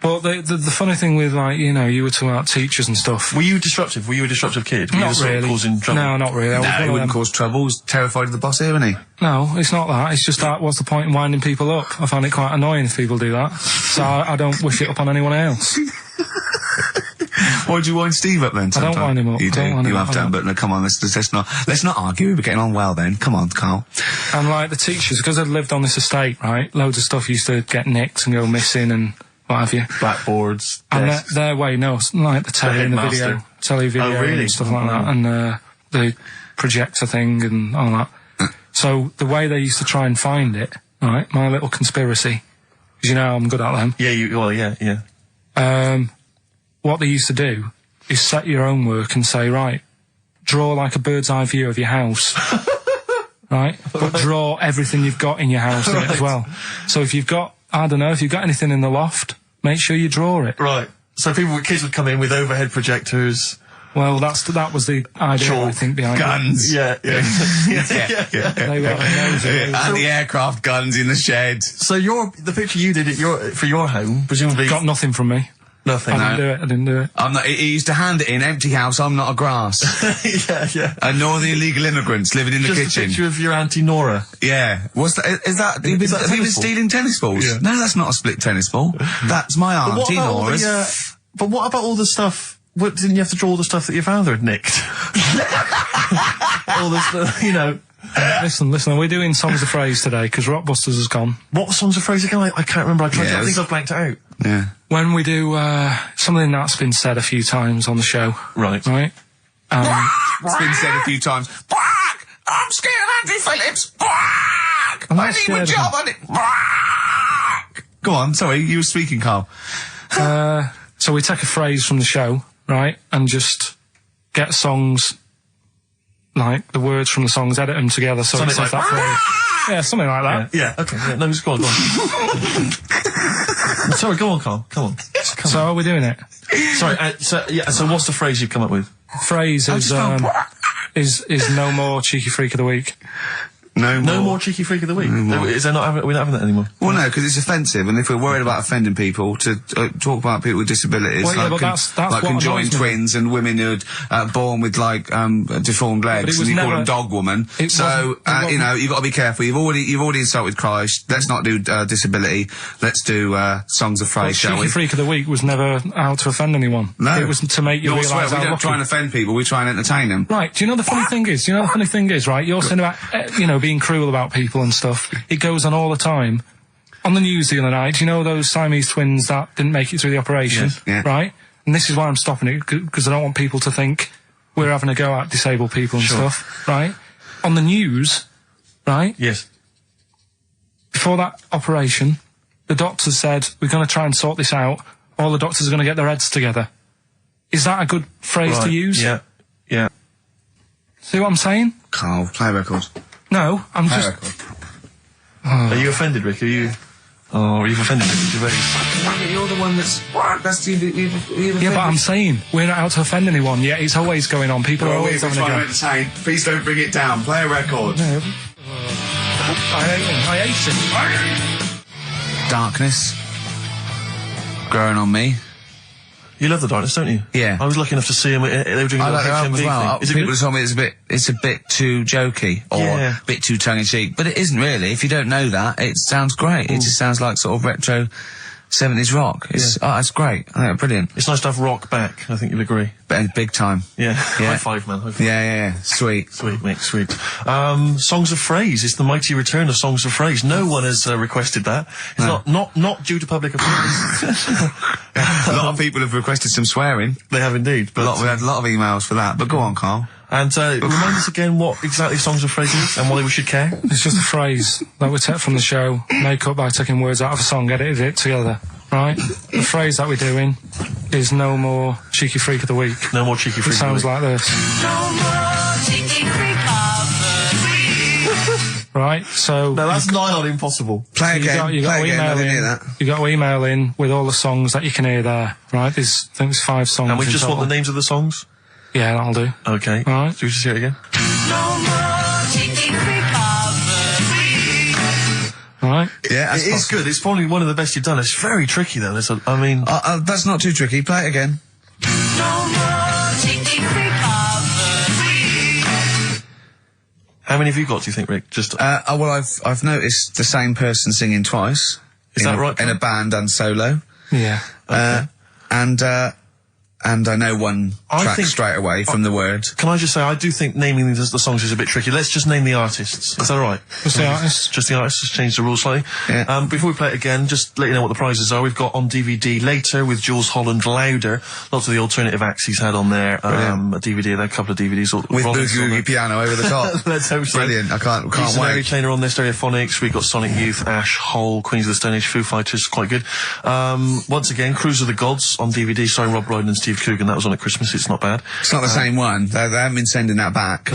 But the funny thing with, like, you were talking about teachers and stuff. Were you disruptive? Were you a disruptive kid? Were you Not sort of really. causing trouble? No, not really. He wouldn't cause trouble. He's terrified of the boss here, isn't he? No, it's not that. It's just that, what's the point in winding people up? I find it quite annoying if people do that. So I don't wish it up on anyone else. Why do you wind Steve up then? I don't wind him up. You do. You have done, but no, come on, let's not argue. We're getting on well then. Come on, Carl. And, like, the teachers, because I'd lived on this estate, right, loads of stuff used to get nicked and go missing and what have you. Blackboards, And desks. their way, no, like the telly and the headmaster. video Oh, really? and stuff like that, and the projector thing and all that. So the way they used to try and find it, right, my little conspiracy, because I'm good at them. Yeah, What they used to do is set your own work and say, right, draw like a bird's eye view of your house. Right? But draw everything you've got in your house in it as well. So if you've got anything in the loft, make sure you draw it. Right. So kids would come in with overhead projectors. Well, that was the idea, I think, behind Guns. Yeah. it. They were And the aircraft guns in the shed. So the picture you did for your home, presumably got nothing from me. Nothing. I didn't do it. I'm not. He used to hand it in, empty house, I'm not a grass. Yeah. And nor the illegal immigrants living in the Just kitchen. a picture of your Auntie Nora. Yeah. What's that? Is that? Have you been, that a have you been tennis ball? stealing tennis balls? Yeah. No, that's not a split tennis ball. That's my auntie Nora's. But what about all the stuff? Didn't you have to draw all the stuff that your father had nicked? All the stuff, you know. Listen, we're doing Songs of Phrase today, because Rockbusters has gone. What songs of phrase again? I can't remember. I think I've blanked it out. Yeah. When we do, something that's been said a few times on the show. Right. Right? It's been said a few times. I'm scared of Andrew Phillips. I'm I not need scared my of job on it. Go on, sorry, you were speaking, Carl. So we take a phrase from the show, right, and just get songs, like the words from the songs, edit them together so it Something says like that phrase. Yeah, something like that. Yeah, okay. Yeah, no, just go on. Sorry, go on, Carl. Come on. So are we doing it? Sorry, so what's the phrase you've come up with? Phrase is no more cheeky freak of the week. No more cheeky freak of the week. Is there not? We're not having that anymore. Well, no, because it's offensive, and if we're worried about offending people, to talk about people with disabilities, Well, yeah, like, but that's like what conjoined annoys me. twins and women who are born with like deformed legs, was and you call never- them dog woman. It So wasn't- it wasn't- you know, you've got to be careful. You've already insulted Christ. Let's not do disability. Let's do songs of phrase, shall Cheeky we? freak of the week was never out to offend anyone. No, It was to make you You'll realise swear, how we don't lucky. try and offend people. We try and entertain them. Right, do you know the funny thing is? Right, you're saying about, being cruel about people and stuff. It goes on all the time. On the news the other night, do you know those Siamese twins that didn't make it through the operation? Yes, yeah. Right? And this is why I'm stopping it, because I don't want people to think we're having a go at disabled people and stuff, right? On the news, right? Yes. Before that operation, the doctors said, we're going to try and sort this out. All the doctors are going to get their heads together. Is that a good phrase to use? Yeah. Yeah. See what I'm saying? Carl, play a record. No, I'm Play a just... record. Are you offended, Rick? You've offended Ricky Gervais. You're the one that's Yeah, but I'm saying, we're not out to offend anyone, yet it's always going on. People are always having a go. entertain. Please don't bring it down. Play a record. No. I hate him. Darkness growing on me. You love the darkness, don't you? Yeah. I was lucky enough to see him. They were doing a I little like the album HMV as well. thing. Is it People good? have told me it's a bit too jokey or Yeah. a bit too tongue-in-cheek, but it isn't really. If you don't know that, it sounds great. It just sounds like sort of retro 70s rock. It's great. I think it's brilliant. It's nice to have rock back. I think you'll agree. But big time. Yeah. Yeah. High five, man. High five. Yeah. Sweet. Sweet, mate, sweet. Songs of Phrase. It's the mighty return of Songs of Phrase. No one has requested that. It's not due to public applause. A lot of people have requested some swearing. They have indeed. But We had a lot of emails for that. But go on, Carl. And remind us again what exactly Songs of Phrase is and why we should care. It's just a phrase that we take from the show, make up by taking words out of a song, edited it together, right? The phrase that we're doing is no more cheeky freak of the week. No more cheeky It freak. sounds like this. Right, so... No, that's nigh on impossible. Play you got again. to I email didn't hear in. that. You got to email in with all the songs that you can hear there, right? I think there's 5 songs. And we in just want total. the names of the songs? Yeah, that'll do. Okay. All right. Do we just hear it again? All right. Yeah, that's It is good. It's probably one of the best you've done. It's very tricky, though. that's not too tricky. Play it again. How many have you got, do you think, Rick? Just Well, I've noticed the same person singing twice. Is that right, In a Carl? band and solo. Yeah. And I know one I track think- straight away from the word. Can I just say, I do think naming the songs is a bit tricky. Let's just name the artists. Is that all right? What's the artist? Just the artists, just change the rules slightly. Yeah. Before we play it again, just let you know what the prizes are. We've got on DVD Later with Jules Holland Louder. Lots of the alternative acts he's had on there. A DVD, a couple of DVDs. With Rollins Boogie on there. Woogie piano over the top. Let's hope so. Brilliant. I can't He's Mary wait. Chain are on there, Stereophonics. We've got Sonic Youth, Ash, Hole, Queens of the Stone Age, Foo Fighters, quite good. Once again, Cruise of the Gods on DVD, starring Rob Brydon and Steve Steve Coogan. That was on at Christmas. It's not bad. It's not the same one. They haven't been sending that back.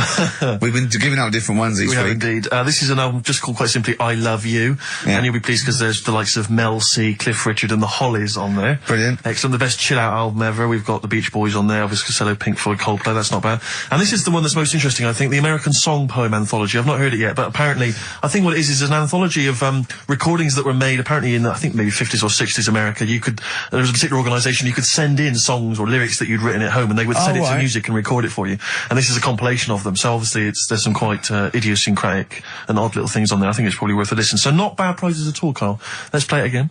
We've been giving out different ones each We week. have indeed. This is an album just called quite simply I Love You. Yeah. And you'll be pleased because there's the likes of Mel C, Cliff Richard and the Hollies on there. Brilliant. Excellent. The best chill-out album ever. We've got the Beach Boys on there, Elvis Costello, Pink Floyd, Coldplay. That's not bad. And this is the one that's most interesting, I think, the American Song Poem Anthology. I've not heard it yet, but apparently, I think what it is an anthology of recordings that were made apparently in, I think, maybe 50s or 60s America. There was a particular organisation, you could send in songs or lyrics that you'd written at home and they would set it to music and record it for you. And this is a compilation of them. So obviously there's some quite idiosyncratic and odd little things on there. I think it's probably worth a listen. So not bad prizes at all, Carl. Let's play it again.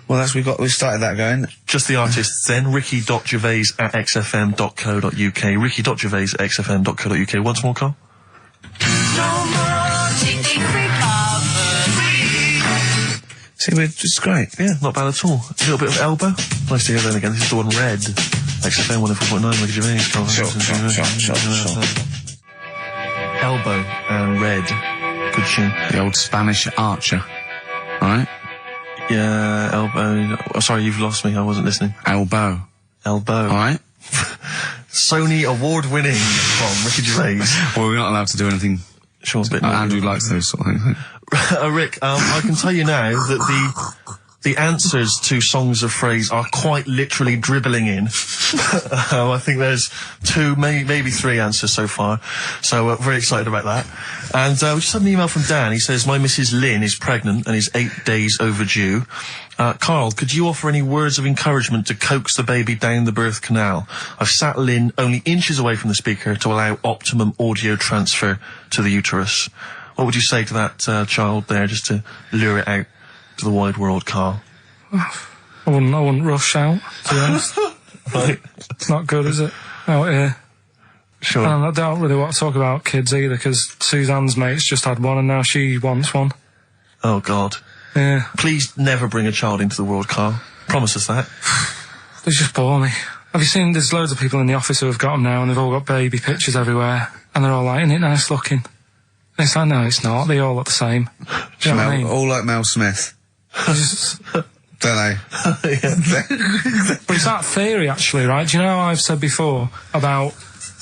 Well, we started that going. Just the artists then. Ricky.Gervais at xfm.co.uk. Ricky.Gervais at xfm.co.uk. Once more, Carl. See, it's great. Yeah, not bad at all. A little bit of Elbow. Nice to hear that again. This is the one Red. XFM 104.9, Ricky Gervais. Sure. Elbow and Red. Good tune. The old Spanish archer. Alright? Yeah, Elbow. Oh, sorry, you've lost me. I wasn't listening. Elbow. Alright? Sony award-winning from Ricky Gervais. Well, we're not allowed to do anything. Sure, a bit. Andrew likes those sort of things. Rick, I can tell you now that the answers to songs of phrase are quite literally dribbling in. I think there's two, maybe three answers so far. So very excited about that. And we just had an email from Dan. He says, my Mrs. Lynn is pregnant and is 8 days overdue. Carl, could you offer any words of encouragement to coax the baby down the birth canal? I've sat Lynn only inches away from the speaker to allow optimum audio transfer to the uterus. What would you say to that child there, just to lure it out to the wide world, Carl? I wouldn't rush out, to be honest. Right. It's not good, is it? Out here. Sure. And I don't really want to talk about kids either, because Suzanne's mate's just had one and now she wants one. Oh, God. Yeah. Please never bring a child into the world, Carl. Promise us that. They just bore me. Have you seen, there's loads of people in the office who have got them now and they've all got baby pictures everywhere. And they're all like, isn't it nice looking? And it's like, no, it's not. They all look the same. Do you know what I mean? All like Mel Smith. Don't they? But it's that theory, actually, right? Do you know how I've said before about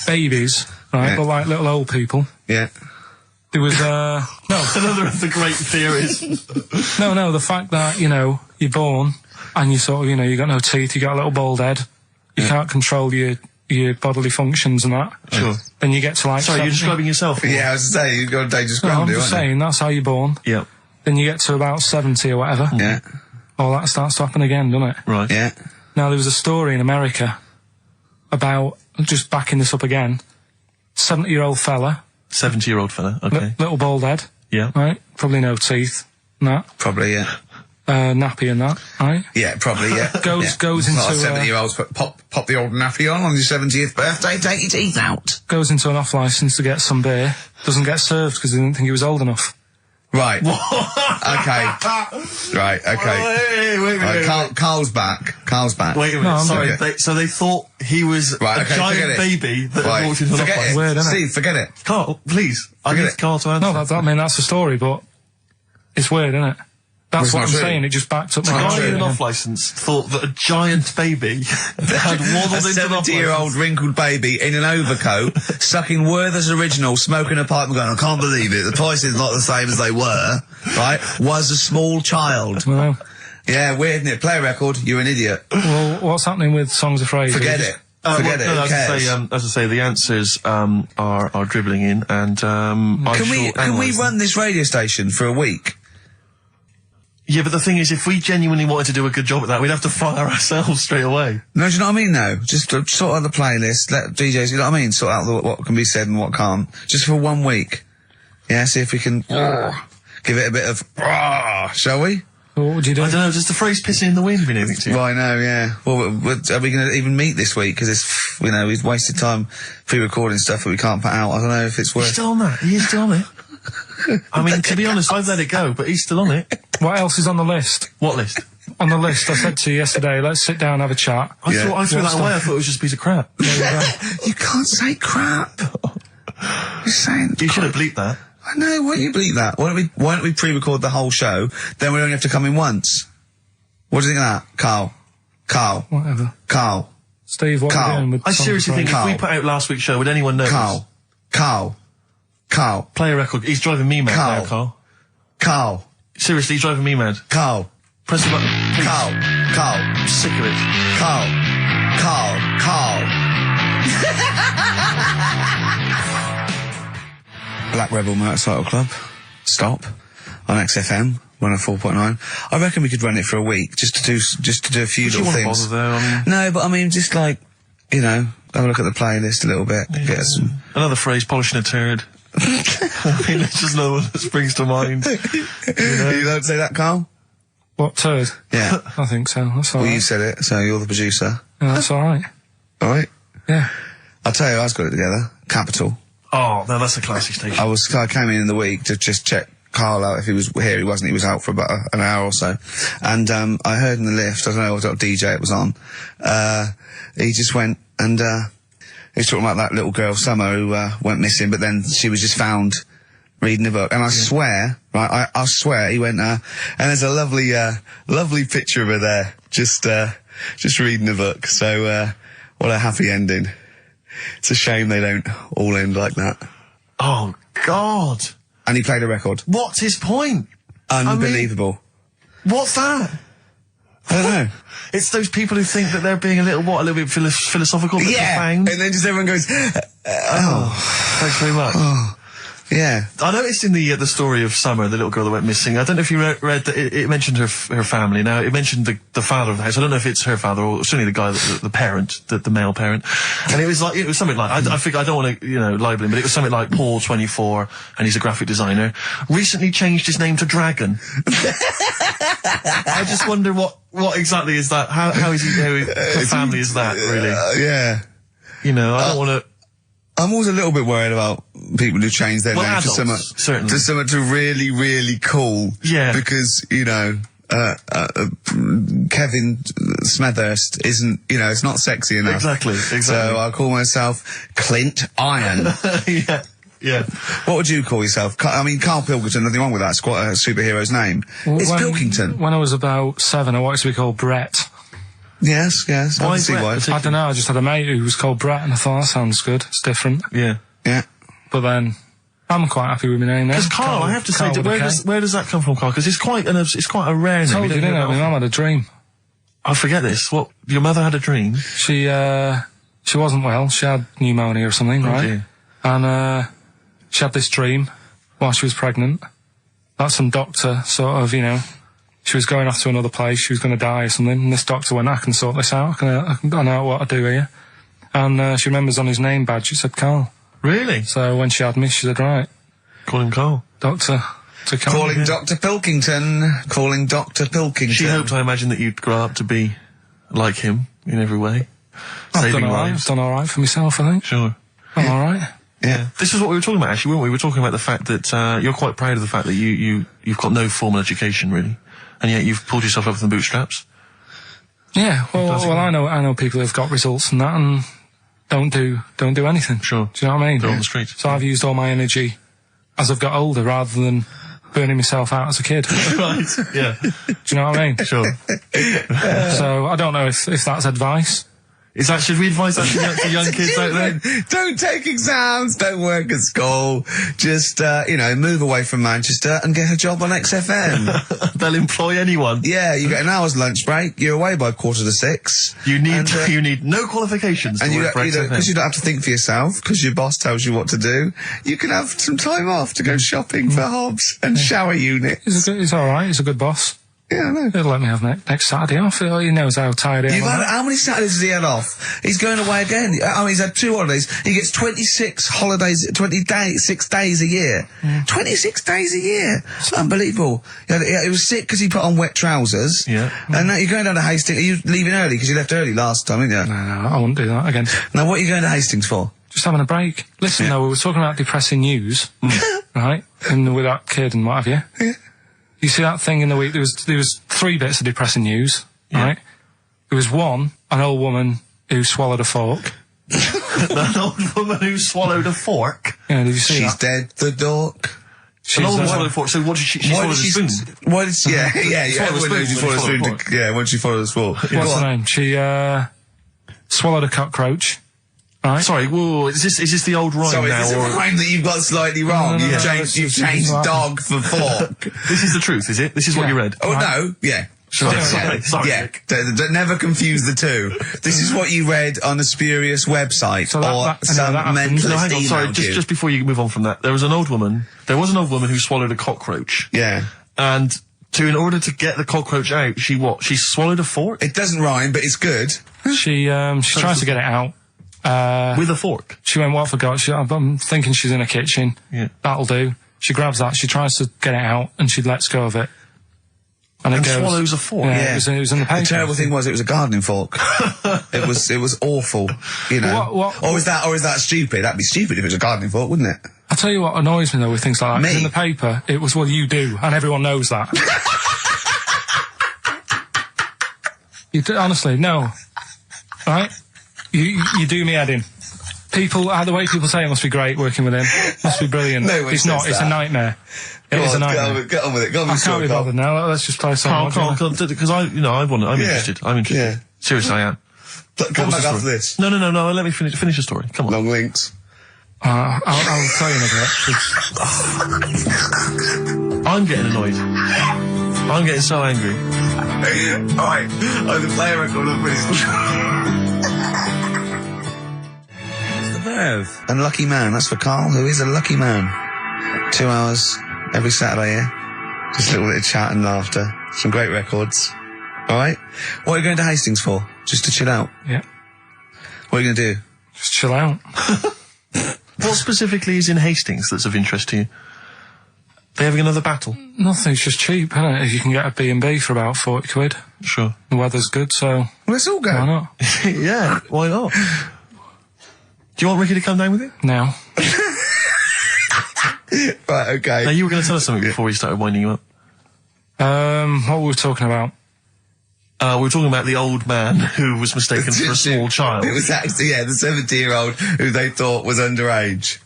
babies, right, Yeah. but like little old people? Yeah. There was, no. Another of the great theories. No, the fact that, you know, you're born and you sort of, you know, you got no teeth, you got a little bald head, you can't control your bodily functions and that. Sure. Then you get to like... Sorry, 70. you're describing yourself? Yeah, I was saying, you've got a dangerous No, I'm ground, just saying, that's how you're born. Yeah. Then you get to about 70 or whatever. Yeah. All that starts to happen again, doesn't it? Right. Yeah. Now, there was a story in America about, just backing this up again, 70-year-old fella, 70-year-old fella, okay. little bald head, Yeah. right? Probably no teeth, and that. Probably, yeah. Nappy and that, right? Yeah, probably, yeah. Goes into... Not 70-year-olds, but pop the old nappy on your 70th birthday, take your teeth out. Goes into an off-licence to get some beer, doesn't get served because they didn't think he was old enough. Right. Okay. Right, okay. Wait a minute. Right, Carl's back. Wait a minute, No, sorry. okay. So they thought he was Right, a okay, giant forget it. baby that had walked into an Forget off-licence. it. Weird, isn't it? Steve, forget it. Carl, please. I Forget need it. Carl to answer. No, that's the story, but it's weird, isn't it? That's Well, what I'm it's not true. saying, it just backed up The my guy theory. in an off-licence thought that a giant baby had waddled A into an 70-year-old off-licence. wrinkled baby in an overcoat, sucking Werther's Original, smoking a pipe and going, I can't believe it, the price is not the same as they were, right, was a small child. Well, Yeah, weird, isn't it? Play a record, you're an idiot. well, what's happening with Songs of Phrase? Forget it. Forget it, No, who as cares? I say, the answers are dribbling in, and Can we run this radio station for a week? Yeah, but the thing is, if we genuinely wanted to do a good job at that, we'd have to fire ourselves straight away. No, do you know what I mean, though? Just sort out the playlist, let DJs, you know what I mean? Sort out what can be said and what can't. Just for 1 week. Yeah, see if we can give it a bit of, shall we? Well, what would you do? I don't know, does the phrase pissing in the wind mean anything to you? Well, I know, yeah. Well, are we going to even meet this week? Because it's, you know, we've wasted time pre-recording stuff that we can't put out. I don't know if it's He's worth... still on that. He is still on it. I mean, to be honest, I've let it go, but he's still on it. What else is on the list? What list? On the list, I said to you yesterday, let's sit down and have a chat. I threw that away. I thought it was just a piece of crap. You can't say crap. You're saying... You should have bleeped that. I know, why don't you believe that? Why don't we pre-record the whole show, then we only have to come in once? What do you think of that? Carl. Whatever. Carl. Steve, what are you doing with I seriously think if we put out last week's show, would anyone notice? Carl. Play a record. He's driving me mad now, Carl. Carl. Seriously, he's driving me mad. Carl. Press the button. Please. Carl. I'm sick of it. Carl. Black Rebel Motorcycle Club. Stop. On XFM. 104.9. I reckon we could run it for a week, just to do a few little things. Bother, though, I mean... No, but I mean, just like, you know, have a look at the playlist a little bit. Yeah. Get some... Another phrase, polishing a turd. I mean, it's just another one that springs to mind. You don't say that, Carl? What, turd? Yeah. I think so. That's all right. Well, you said it, so you're the producer. Yeah, that's all right. All right? Yeah. I'll tell you, I got it together. Capital. Oh, no, that's a classic station. I came in the week to just check Carl out if he was here. He wasn't. He was out for about an hour or so. And I heard in the lift, I don't know what DJ it was on, he just went and he was talking about that little girl, Summer, who went missing, but then she was just found reading a book. And I swear, right, I swear, he went, and there's a lovely picture of her there, just reading a book. So, what a happy ending. It's a shame they don't all end like that. Oh, God. And he played a record. What's his point? Unbelievable. I mean, what's that? I don't know. It's those people who think that they're being a little bit philosophical, but profound. And then just everyone goes, Thanks very much. Oh, yeah. I noticed in the story of Summer, the little girl that went missing, I don't know if you read that it mentioned her family. Now, it mentioned the father of the house. I don't know if it's her father or certainly the guy, the parent, the male parent. And it was something like, I think, I don't want to, libel him, but it was something like Paul, 24, and he's a graphic designer, recently changed his name to Dragon. I just wonder what exactly is that? How is he, what family is that, really? Yeah. I don't want to... I'm always a little bit worried about people who change their name to something really, really cool. Yeah. Because, Kevin Smethurst isn't, it's not sexy enough. Exactly. So I call myself Clint Iron. Yeah. What would you call yourself? I mean, Karl Pilkington, nothing wrong with that. It's quite a superhero's name. Well, it's Pilkington. When I was about 7, I wanted to be called Brett. Yes. I can see why. I don't know, I just had a mate who was called Brett and I thought that sounds good, it's different. Yeah. But then, I'm quite happy with my name now. Because Carl, I have to say, where does that come from, Carl? Because it's quite a rare name. I told you, didn't I? My mum had a dream. I forget this. What? Your mother had a dream? She wasn't well, she had pneumonia or something, right? Dear. And, she had this dream while she was pregnant that some doctor sort of, she was going off to another place, she was going to die or something, and this doctor went, I can sort this out, I know what to do here. And she remembers on his name badge, it said Carl. Really? So when she had me, she said, right. Call him Carl. Doctor. Calling Dr. Pilkington. Calling Dr. Pilkington. She hoped, I imagine, that you'd grow up to be like him in every way. I've done all right for myself, I think. Sure. I'm all right. Yeah. This is what we were talking about, actually, weren't we? We were talking about the fact that you're quite proud of the fact that you've got no formal education, really. And yet you've pulled yourself up from the bootstraps. Yeah, well, I know people who've got results and that, and don't do anything. Sure. Do you know what I mean? They're on the street. So I've used all my energy as I've got older, rather than burning myself out as a kid. Right. Yeah. Do you know what I mean? Sure. So I don't know if that's advice. Should we advise that to young kids out there? Don't take exams, don't work at school, just, move away from Manchester and get a job on XFM. They'll employ anyone. Yeah, you get an hour's lunch break, you're away by 5:45. You need no qualifications and to work for XFM. Because you don't have to think for yourself, because your boss tells you what to do, you can have some time off to go shopping for hobs and shower units. He's alright, he's a good boss. Yeah, I know. He'll let me have next Saturday off. He knows how tired I am. How many Saturdays has he had off? He's going away again. He's had 2 holidays. He gets 26 holidays, 6 days a year. 26 days a year. It's unbelievable. He was sick because he put on wet trousers. Yeah. And now you're going down to Hastings. Are you leaving early? Because you left early last time, didn't you? No, I wouldn't do that again. Now, what are you going to Hastings for? Just having a break. Listen, though, we were talking about depressing news, right? And with that kid and what have you. Yeah. You see that thing in the week? There was 3 bits of depressing news, right? There was one, an old woman who swallowed a fork. An old woman who swallowed a fork? Yeah, did you see She's that? dead, the dork. An old woman swallowed a fork. So what did she swallow the spoon? Why did she? Yeah. Swallow the spoon. Yeah, when she followed the spoon. What's her name? She swallowed a cockroach. Right. Sorry, whoa, is this the old rhyme Sorry, now? is this a rhyme that you've got slightly wrong? No, You've changed dog for fork. This is the truth, is it? This is what you read? Oh, no, yeah. Sorry. Yeah, never confuse the two. This is what you read on a spurious website or some mentalist No, hang on, sorry, emailed you. just before you move on from that, there was an old woman who swallowed a cockroach. Yeah. And in order to get the cockroach out, she swallowed a fork? It doesn't rhyme, but it's good. She tries to get it out. With a fork? She went, what for God? I'm thinking she's in a kitchen. Yeah. That'll do. She grabs that, she tries to get it out, and she lets go of it. And it goes, swallows a fork? Yeah, it was in the paper. The terrible thing was it was a gardening fork. it was awful, you know. Or is that stupid? That'd be stupid if it was a gardening fork, wouldn't it? I'll tell you what annoys me though with things like that. Me? In the paper, it was, well, you do, and everyone knows that. You do, honestly, no. Right? You do me head in. People, the way people say it must be great working with him. Must be brilliant. No one it's not, says it's that. a nightmare. It is a nightmare. Get on with it. Go on I with can't be bothered now. Let's just play some. Because I'm interested. I'm interested. Yeah. Seriously, I am. Come What's back the after story? this. No, let me finish the story. Come on. Long links. I'll tell you in a bit. I'm getting annoyed. I'm getting so angry. Alright, the player record of this. The verve. Unlucky man, that's for Karl, who is a lucky man. 2 hours every Saturday here. Just a little bit of chat and laughter. Some great records. Alright? What are you going to Hastings for? Just to chill out? Yeah. What are you going to do? Just chill out. What specifically is in Hastings that's of interest to you? They having another battle? Nothing, it's just cheap, isn't it? You can get a B&B for about 40 quid. Sure. The weather's good, so Well, let's all go. why not? Yeah, why not? Do you want Ricky to come down with you? Now. Right, okay. Now, you were going to tell us something before we started winding you up. What were we talking about? We were talking about the old man who was mistaken for a small child. It was actually, the 70-year-old who they thought was underage.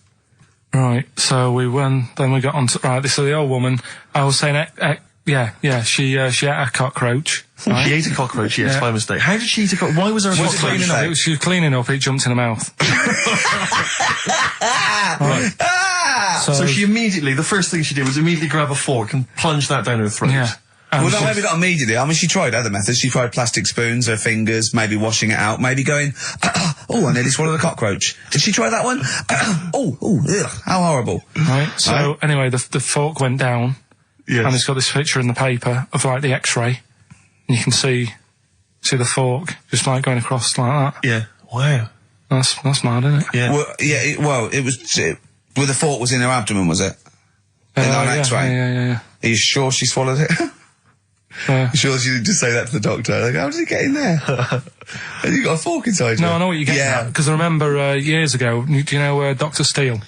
Right, so then we got on to, right, this is the old woman. I was saying, she ate a cockroach. Right? She ate a cockroach, yes, by mistake. How did she eat a cockroach? Why was there a cockroach? She was cleaning up, it jumped in her mouth. Right. So she immediately, the first thing she did was immediately grab a fork and plunge that down her throat. Yeah. Well, no, maybe not immediately. I mean, she tried other methods. She tried plastic spoons, her fingers, maybe washing it out, maybe going, oh, I nearly swallowed a cockroach. Did she try that one? How horrible. Right, so anyway, the fork went down. Yes. And it's got this picture in the paper of like the X-ray. And you can see the fork just like going across like that. Yeah. Wow. That's mad, isn't it? Yeah. Well, it was, well, the fork was in her abdomen, was it? On X-ray? Yeah. Are you sure she swallowed it? You sure she didn't just say that to the doctor? Like, how did it get in there? And you got a fork inside you? No, I know what you're getting at. Because I remember years ago, do you know Dr. Steele?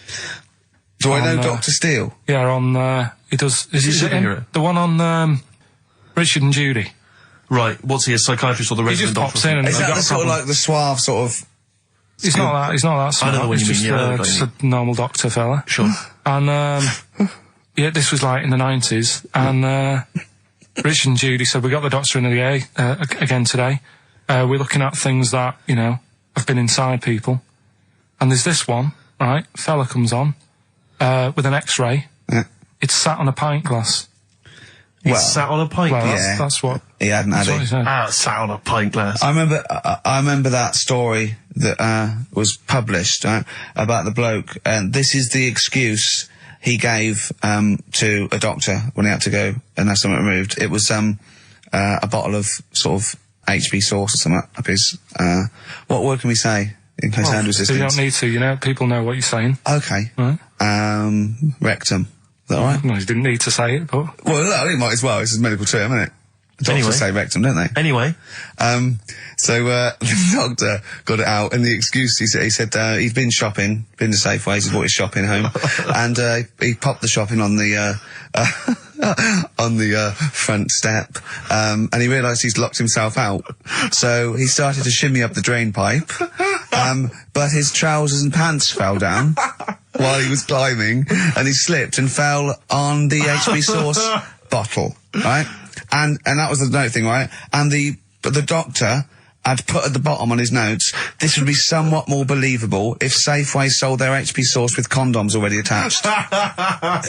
Do I know Dr. Steele? Yeah, on, he does... Is he a superhero? The one on Richard and Judy. Right, what's he, a psychiatrist or the resident doctor? He just pops in and Is they've that got the a sort of problem. like the suave sort of... He's not that smart. I know what you He's mean, yeah, I know what just you a normal doctor fella. Sure. And, this was like in the 90s, and, Rich and Judy said, we got the doctor in again today. We're looking at things that, have been inside people. And there's this one, right? Fella comes on, with an X-ray. Yeah. It's sat on a pint glass. He sat on a pint Well, glass? that's what... He hadn't had That's what he it. said. Sat on a pint glass. I remember that story that, was published, about the bloke, and this is the excuse he gave, to a doctor when he had to go and have something removed. It was, a bottle of sort of HB sauce or something up his, what word can we say in case hand resistance? You don't need to, people know what you're saying. Okay. Right. Rectum. Is that alright? No, you didn't need to say it, but... Well, no, he might as well. It's a medical term, isn't it? Doctors Anyway. say rectum, don't they? Anyway. So the doctor got it out, and the excuse he said he'd been shopping, been to Safeways, he bought his shopping home, and he popped the shopping on the front step, and he realised he's locked himself out. So he started to shimmy up the drain pipe, but his trousers and pants fell down. while he was climbing, and he slipped and fell on the HB sauce bottle, right? And that was the note thing, right? And the doctor had put at the bottom on his notes, this would be somewhat more believable if Safeway sold their HP sauce with condoms already attached. Wow.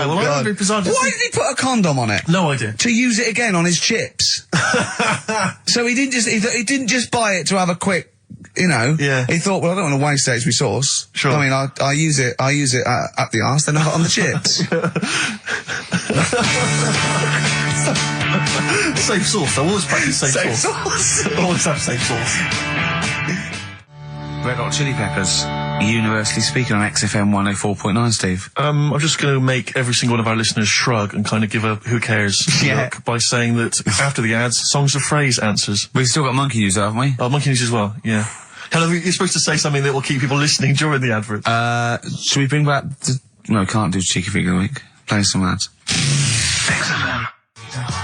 Well, God. that'd be bizarre. Why did he put a condom on it? No idea. To use it again on his chips. So he didn't just buy it to have a quick, you know. Yeah. He thought, well, I don't want to waste HP sauce. Sure. I mean, I use it up the arse, then I got on the chips. Safe sauce. I always practice safe sauce. Always have safe sauce. Red Hot Chili Peppers, universally speaking on XFM 104.9, Steve. I'm just going to make every single one of our listeners shrug and kind of give a who cares look by saying that after the ads, songs of phrase answers. We've still got monkey news, haven't we? Oh, monkey news as well, yeah. Hello, you're supposed to say something that will keep people listening during the advert. Should we bring back no, can't do Cheeky Figure of the Week. Play some ads.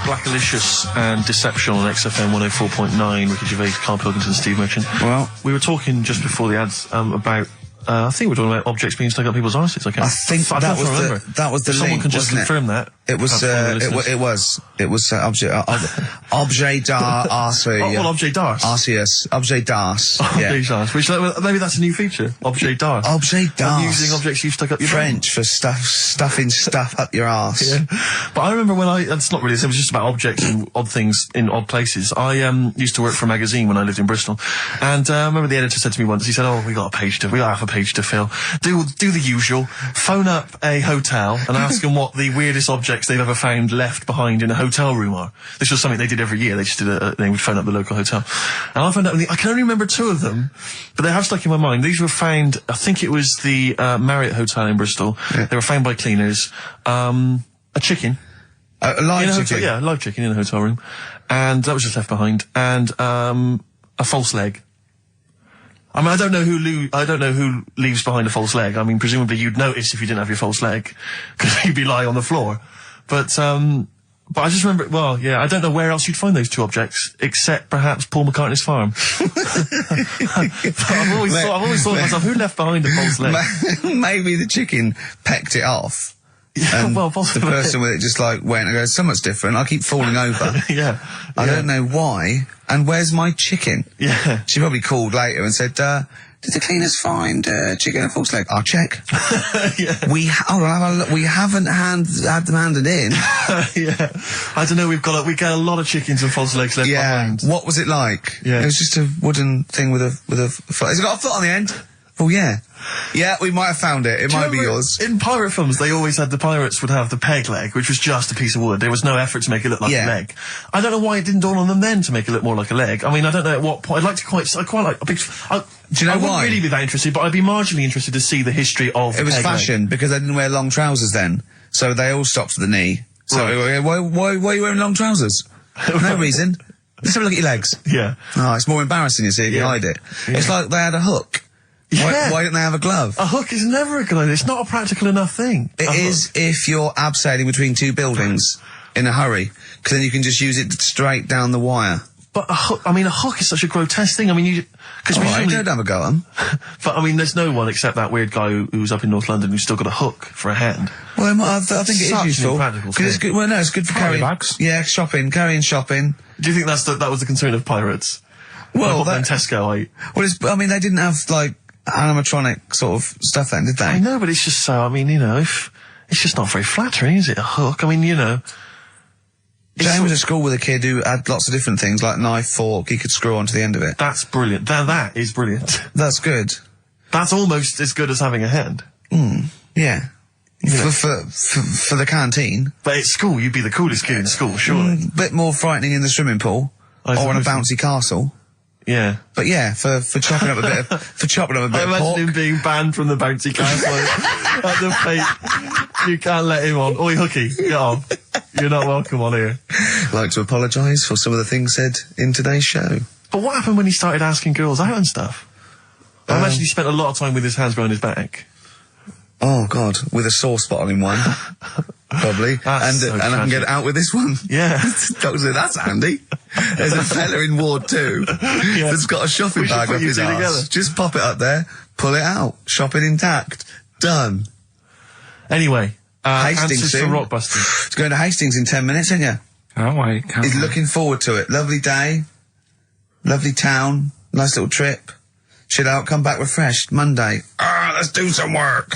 Blackalicious and Deception on XFM 104.9, Ricky Gervais, Karl Pilkington, Steve Merchant. Well, we were talking just before the ads about I think we're talking about objects being stuck up people's arses. Okay. I think that was the if someone link, can just wasn't confirm that. It was objet d'art, well, objet d'art. Arceus, objet d'art. Objet d'art. Which maybe that's a new feature. Objet d'art. Objet d'art. Using objects you stuck up your French for stuffing stuff up your arse. Yeah. But I remember when it's not really, it was just about objects and odd things in odd places. I used to work for a magazine when I lived in Bristol, and I remember the editor said to me once, he said, "Oh, we got half a page to fill. Do the usual. Phone up a hotel and ask them what the weirdest objects they've ever found left behind in a hotel room are." This was something they did every year. They just they would phone up the local hotel. And I found out, I can only remember 2 of them, but they have stuck in my mind. These were found, I think it was the Marriott Hotel in Bristol. Yeah. They were found by cleaners. A chicken. A live chicken? Yeah, a live chicken in a hotel room. And that was just left behind. And a false leg. I mean, I don't know who leaves behind a false leg. I mean, presumably you'd notice if you didn't have your false leg, because you'd be lying on the floor. But I just remember, well, yeah, I don't know where else you'd find those 2 objects, except perhaps Paul McCartney's farm. I've always thought to myself, who left behind a false leg? Maybe the chicken pecked it off. Yeah, well, possibly. The person with it just went and goes, so much different, I keep falling over. Yeah. I don't know why, and where's my chicken? Yeah. She probably called later and said, did the cleaners find chicken and false leg? I'll check. Yeah. We haven't had them handed in. Yeah. I don't know, we get a lot of chickens and false legs left behind. What was it like? Yeah. It was just a wooden thing with a foot. Has it got a foot on the end? Oh, yeah. Yeah, we might have found it. It might be yours. In pirate films, they always had, the pirates would have the peg leg, which was just a piece of wood. There was no effort to make it look like a leg. I don't know why it didn't dawn on them then to make it look more like a leg. I mean, I don't know at what point. I quite like a big... Do you know why? I wouldn't really be that interested, but I'd be marginally interested to see the history of It was peg fashion, leg. because they didn't wear long trousers then. So they all stopped at the knee. So why are you wearing long trousers? No reason. Let's have a look at your legs. Yeah. Oh, it's more embarrassing, you see, if you hide it. Yeah. It's like they had a hook. Yeah. Why didn't they have a glove? A hook is never a good idea. It's not a practical enough thing. It is if you're abseiling between 2 buildings in a hurry, because then you can just use it straight down the wire. But a hook is such a grotesque thing. I mean, don't have a go at them. But I mean, there's no one except that weird guy who was up in North London who's still got a hook for a hand. Well, I think it is useful. It's good. Well, no, it's good for carrying bags. Yeah, carrying shopping. Do you think that was the concern of pirates? Well, Tesco. They didn't have animatronic sort of stuff then, did they? I know, but it's just so. I mean, it's just not very flattering, is it? A hook. I mean, Jane was at school with a kid who had lots of different things, like knife, fork, he could screw onto the end of it. That's brilliant. That is brilliant. That's good. That's almost as good as having a hand. Yeah. For the canteen. But at school, you'd be the coolest kid in school, surely. Bit more frightening in the swimming pool. Or in a bouncy castle. Yeah. But yeah, for chopping up a bit of, I imagine him being banned from the bouncy castle at the fate. You can't let him on. Oi, Hooky, get on. You're not welcome on here. I'd like to apologise for some of the things said in today's show. But what happened when he started asking girls out and stuff? I imagine he spent a lot of time with his hands behind his back. Oh, God, with a sore spot on him one. probably. That's so and I can get tragic. out with this one. Yeah. Doctor said, that's handy. There's a fella in Ward 2 that's got a shopping We should bag put up you his two arse. together. Just pop it up there, pull it out, shop it intact. Done. Anyway, Hastings answers soon. for Rockbusters. It's going to Hastings in 10 minutes, isn't you? Can't wait. He's looking forward to it. Lovely day. Lovely town. Nice little trip. Chill out, come back refreshed. Monday. Let's do some work.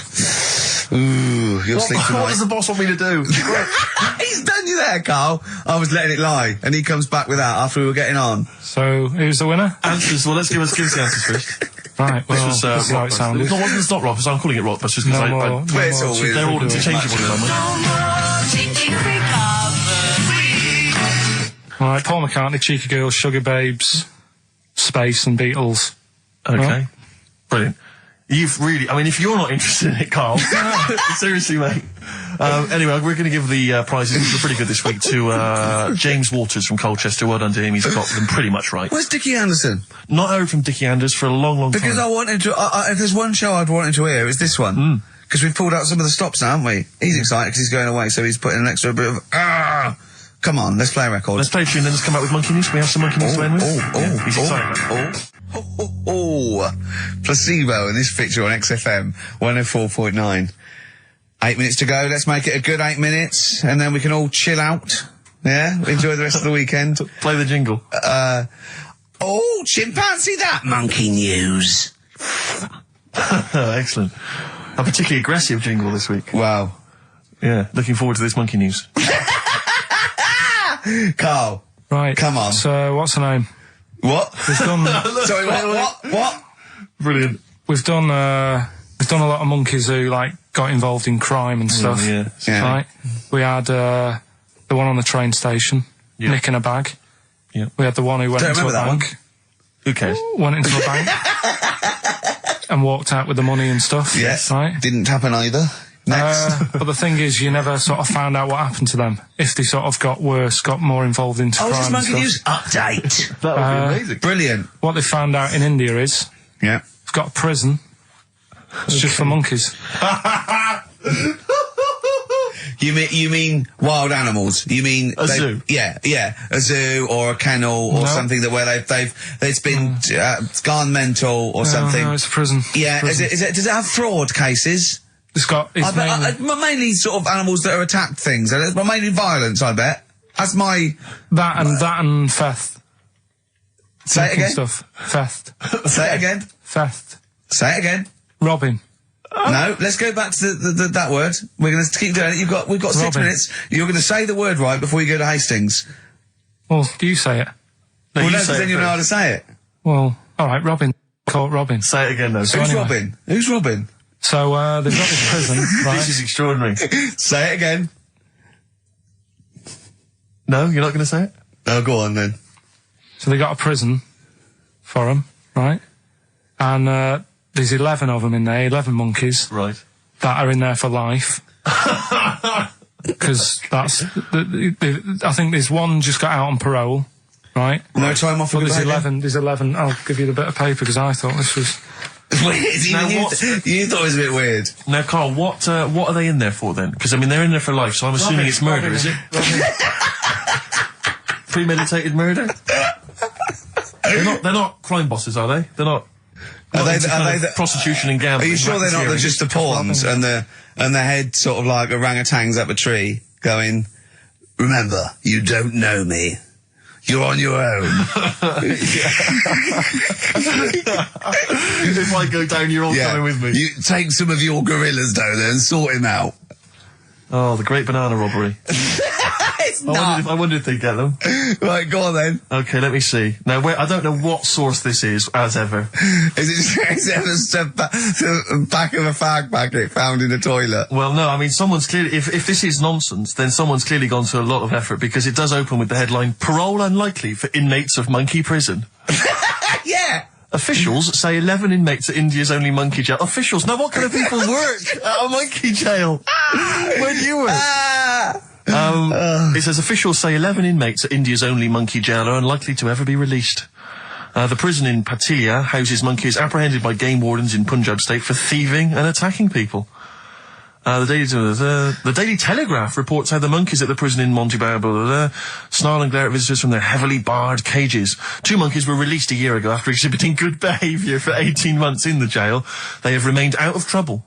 Ooh, you'll sleep What tonight. does the boss want me to do? He's done you there, Carl. I was letting it lie, and he comes back with that after we were getting on. So, who's the winner? Answers. Well, let's give us the answers first. Right, well, This was this is how it Rockbusters. sounded. It's not Rockbusters. I'm calling it Rockbusters because No more. It's all weird. they're all interchangeable in my mind. Right, Paul McCartney, Cheeky Girls, Sugar Babes, Space and Beatles. Okay. Right. Brilliant. You've really, I mean, if you're not interested in it, Carl, seriously, mate. Anyway, we're going to give the prizes, which are pretty good this week, to James Waters from Colchester. Well done to him. He's got them pretty much right. Where's Dickie Anderson? Not heard from Dickie Anders for a long, long Because time. I wanted to, if there's one show I'd wanted to hear, it's this one. Because we've pulled out some of the stops now, haven't we? He's excited because he's going away, so he's putting an extra bit of, Come on, let's play a record. Let's play a tune, then let's come back with Monkey News. Can we have some Monkey News to end with? Yeah, he's excited. Placebo in this picture on XFM 104.9. 8 minutes to go. Let's make it a good 8 minutes, and then we can all chill out. Yeah, enjoy the rest of the weekend. Play the jingle. Chimpanzee that monkey news. Excellent. A particularly aggressive jingle this week. Wow, Yeah, looking forward to this Monkey News. Carl. Right. Come on. So, what's her name? What? We've done, Sorry, what? Brilliant. we've done a lot of monkeys who, like, got involved in crime and stuff. Yeah. Right? We had, the one on the train station, Yeah. nicking a bag. Yeah. We had the one who went Don't into a remember that one. bank. Who cares? Went into a bank. And walked out with the money and stuff. Yes. Right? Didn't happen either. Next. But the thing is, you never sort of found out what happened to them. If they sort of got worse, got more involved into crime this and monkey stuff. news update. That would be amazing. Brilliant. What they found out in India is, Yeah. it's got a prison. It's just for monkeys. You mean wild animals? You mean A zoo? Yeah, a zoo or a kennel or No. something that where it's been gone mental or something. No, it's a prison. Yeah, Prison. is it? Does it have fraud cases? It's got. It's mainly Mainly sort of animals that are attacked things. Mainly violence, I bet. That's my. that and theft. Say it Making again. Stuff. Theft. Say it again. Theft. Say it again. Robbing. No, let's go back to that word. We're going to keep doing it. We've got 6 Robbing. minutes. You're going to say the word right before you go to Hastings. Well, do you say it? No, Well, you no, say because then it you know how to first. say it. Well, all right. Robbing. Caught robbing. Say it again, though. Who's anyway. Robin? Who's Robin? So they've got this prison. Right? This is extraordinary. Say it again. No, you're not going to say it? Oh, go on then. So they got a prison for them, right? And there's 11 of them in there, 11 monkeys Right. that are in there for life. Because that's, I think there's one just got out on parole, right? No time off for But good there's 11, I'll give you the bit of paper because I thought this was... Weird. Now, You what- thought it was a bit weird. Now, Carl, what are they in there for then? Because, I mean, they're in there for life, so I'm assuming it's murder, is it? Premeditated murder? They're not crime bosses, are they? They're not... Are they into kind of the- prostitution and gambling? Are you sure they're not racketeering? just the pawns and the head sort of like orangutans up a tree going, remember, you don't know me. You're on your own. If I go down, you're all coming with me. You take some of your gorillas down there and sort him out. Oh, the great banana robbery. It's I wondered if they'd get them. Right, go on then. Okay, let me see. Now, I don't know what source this is, as ever. Is it the back of a fag packet found in a toilet? Well, no, I mean, someone's clearly... If this is nonsense, then someone's clearly gone to a lot of effort, because it does open with the headline, "Parole unlikely for inmates of monkey prison." Yeah. Officials say 11 inmates at India's only monkey jail. Officials? Now, what kind of people work at a monkey jail? Where do you work? It says officials say 11 inmates at India's only monkey jail are unlikely to ever be released. The prison in Patiala houses monkeys apprehended by game wardens in Punjab state for thieving and attacking people. The Daily Telegraph reports how the monkeys at the prison in Montebello snarl and glare at visitors from their heavily barred cages. 2 monkeys were released a year ago after exhibiting good behaviour for 18 months in the jail. They have remained out of trouble.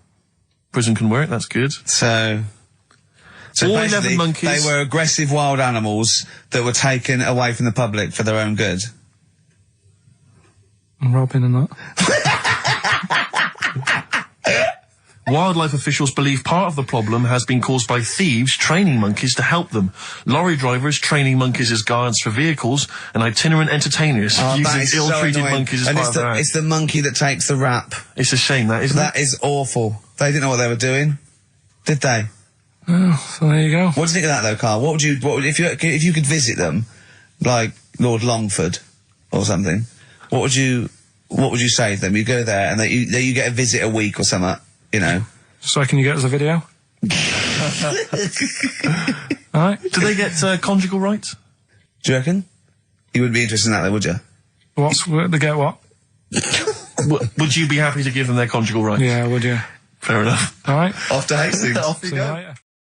Prison can work, that's good. So all 11 basically, monkeys. they were aggressive wild animals that were taken away from the public for their own good. And robbing and that. Wildlife officials believe part of the problem has been caused by thieves training monkeys to help them. Lorry drivers training monkeys as guards for vehicles, and itinerant entertainers using ill-treated monkeys as part of their act. It's the monkey that takes the rap. It's a shame, that, isn't it? That is awful. They didn't know what they were doing, did they? Oh, so there you go. What do you think of that, though, Carl? What would if you could visit them, like Lord Longford or something? What would you say to them? You go there and you get a visit a week or something, you know. So can you get us a video? Alright. Do they get conjugal rights? Do you reckon? You wouldn't be interested in that, though, would you? They get what? Would you be happy to give them their conjugal rights? Yeah, would you? Fair enough. Alright. Off to Hastings. Off you See you go. later.